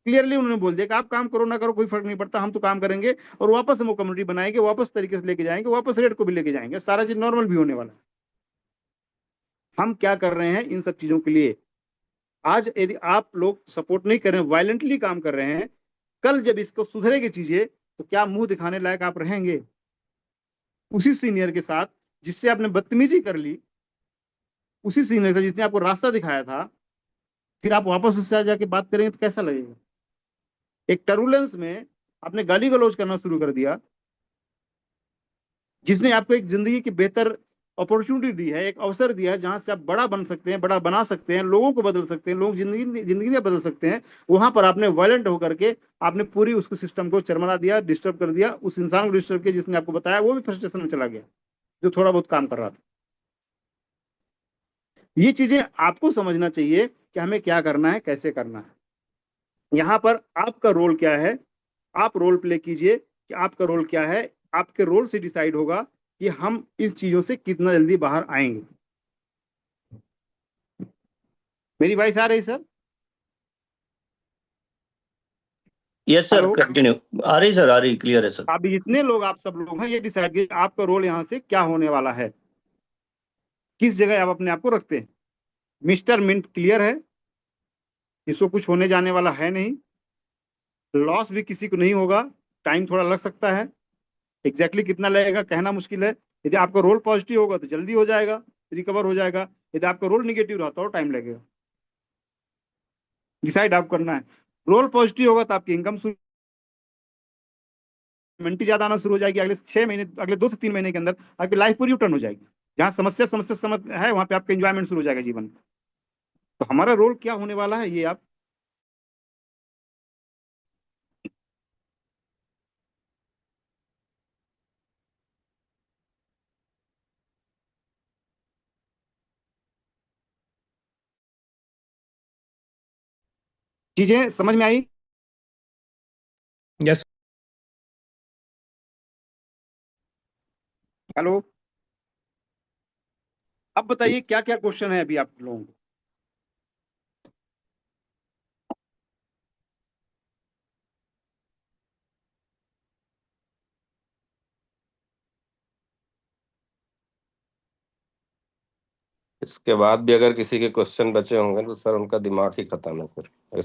S2: क्लियरली उन्होंने बोल दिया कि आप काम करो ना करो कोई फर्क नहीं पड़ता, हम तो काम करेंगे और वापस हम वो कम्युनिटी बनाएंगे, वापस तरीके से लेके जाएंगे, वापस रेट को भी लेके जाएंगे, सारा चीज नॉर्मल भी होने वाला है। हम क्या कर रहे हैं इन सब चीजों के लिए? आज यदि आप लोग सपोर्ट नहीं कर रहे हैं, वायलेंटली काम कर रहे हैं, कल जब इसको सुधरेगी चीजें तो क्या मुंह दिखाने लायक आप रहेंगे? उसी सीनियर के साथ जिससे आपने बदतमीजी कर ली, उसी सीनियर से जिसने आपको रास्ता दिखाया था, फिर आप वापस उससे जाके बात करेंगे तो कैसा लगेगा? एक टर्बुलेंस में आपने गाली गलौज करना शुरू कर दिया, जिसने आपको एक जिंदगी की बेहतर अपॉर्चुनिटी दी है, एक अवसर दिया है जहां से आप बड़ा बन सकते हैं, बड़ा बना सकते हैं, लोगों को बदल सकते हैं, लोग जिंदगी बदल सकते हैं। वहां पर आपने वायलेंट होकर के आपने पूरी उसको सिस्टम को चरमरा दिया, डिस्टर्ब कर दिया। उस इंसान को डिस्टर्ब किया जिसने आपको बताया, वो भी फ्रस्ट्रेशन में चला गया जो थोड़ा बहुत काम कर रहा था। ये चीजें आपको समझना चाहिए कि हमें क्या करना है, कैसे करना है। यहाँ पर आपका रोल क्या है, आप रोल प्ले कीजिए कि आपका रोल क्या है। आपके रोल से डिसाइड होगा कि हम इस चीजों से कितना जल्दी बाहर आएंगे। मेरी वॉइस आ रही sir?
S1: Yes sir,
S2: hello.
S1: Continue. आ रही सर, आ रही, क्लियर है सर।
S2: अब जितने लोग आप सब लोग हैं, ये डिसाइड कीजिए आपका रोल यहाँ से क्या होने वाला है, किस जगह आप अपने आप को रखते हैं। मिस्टर मिंट क्लियर है, इसको कुछ होने जाने वाला है नहीं, लॉस भी किसी को नहीं होगा, टाइम थोड़ा लग सकता है, एग्जैक्टली कितना लगेगा कहना मुश्किल है। यदि आपका रोल पॉजिटिव होगा तो जल्दी हो जाएगा, रिकवर हो जाएगा। यदि आपका रोल निगेटिव रहता हो टाइम लगेगा। डिसाइड आप करना है। रोल पॉजिटिव होगा तो आपकी इनकम पेमेंट ज्यादा आना शुरू हो जाएगी, अगले 6 महीने, अगले 2 से 3 महीने के अंदर आपकी लाइफ पूरी टर्न हो जाएगी। जहाँ समस्या है वहां पे आपका एंजॉयमेंट शुरू हो जाएगा जीवन में। तो हमारा रोल क्या होने वाला है ये आप चीजें समझ में आई?
S4: Yes
S2: hello. अब बताइए क्या क्या क्वेश्चन है अभी आप लोगों को?
S3: इसके बाद भी अगर किसी के क्वेश्चन बचे होंगे तो सर उनका दिमाग ही खत्म है फिर।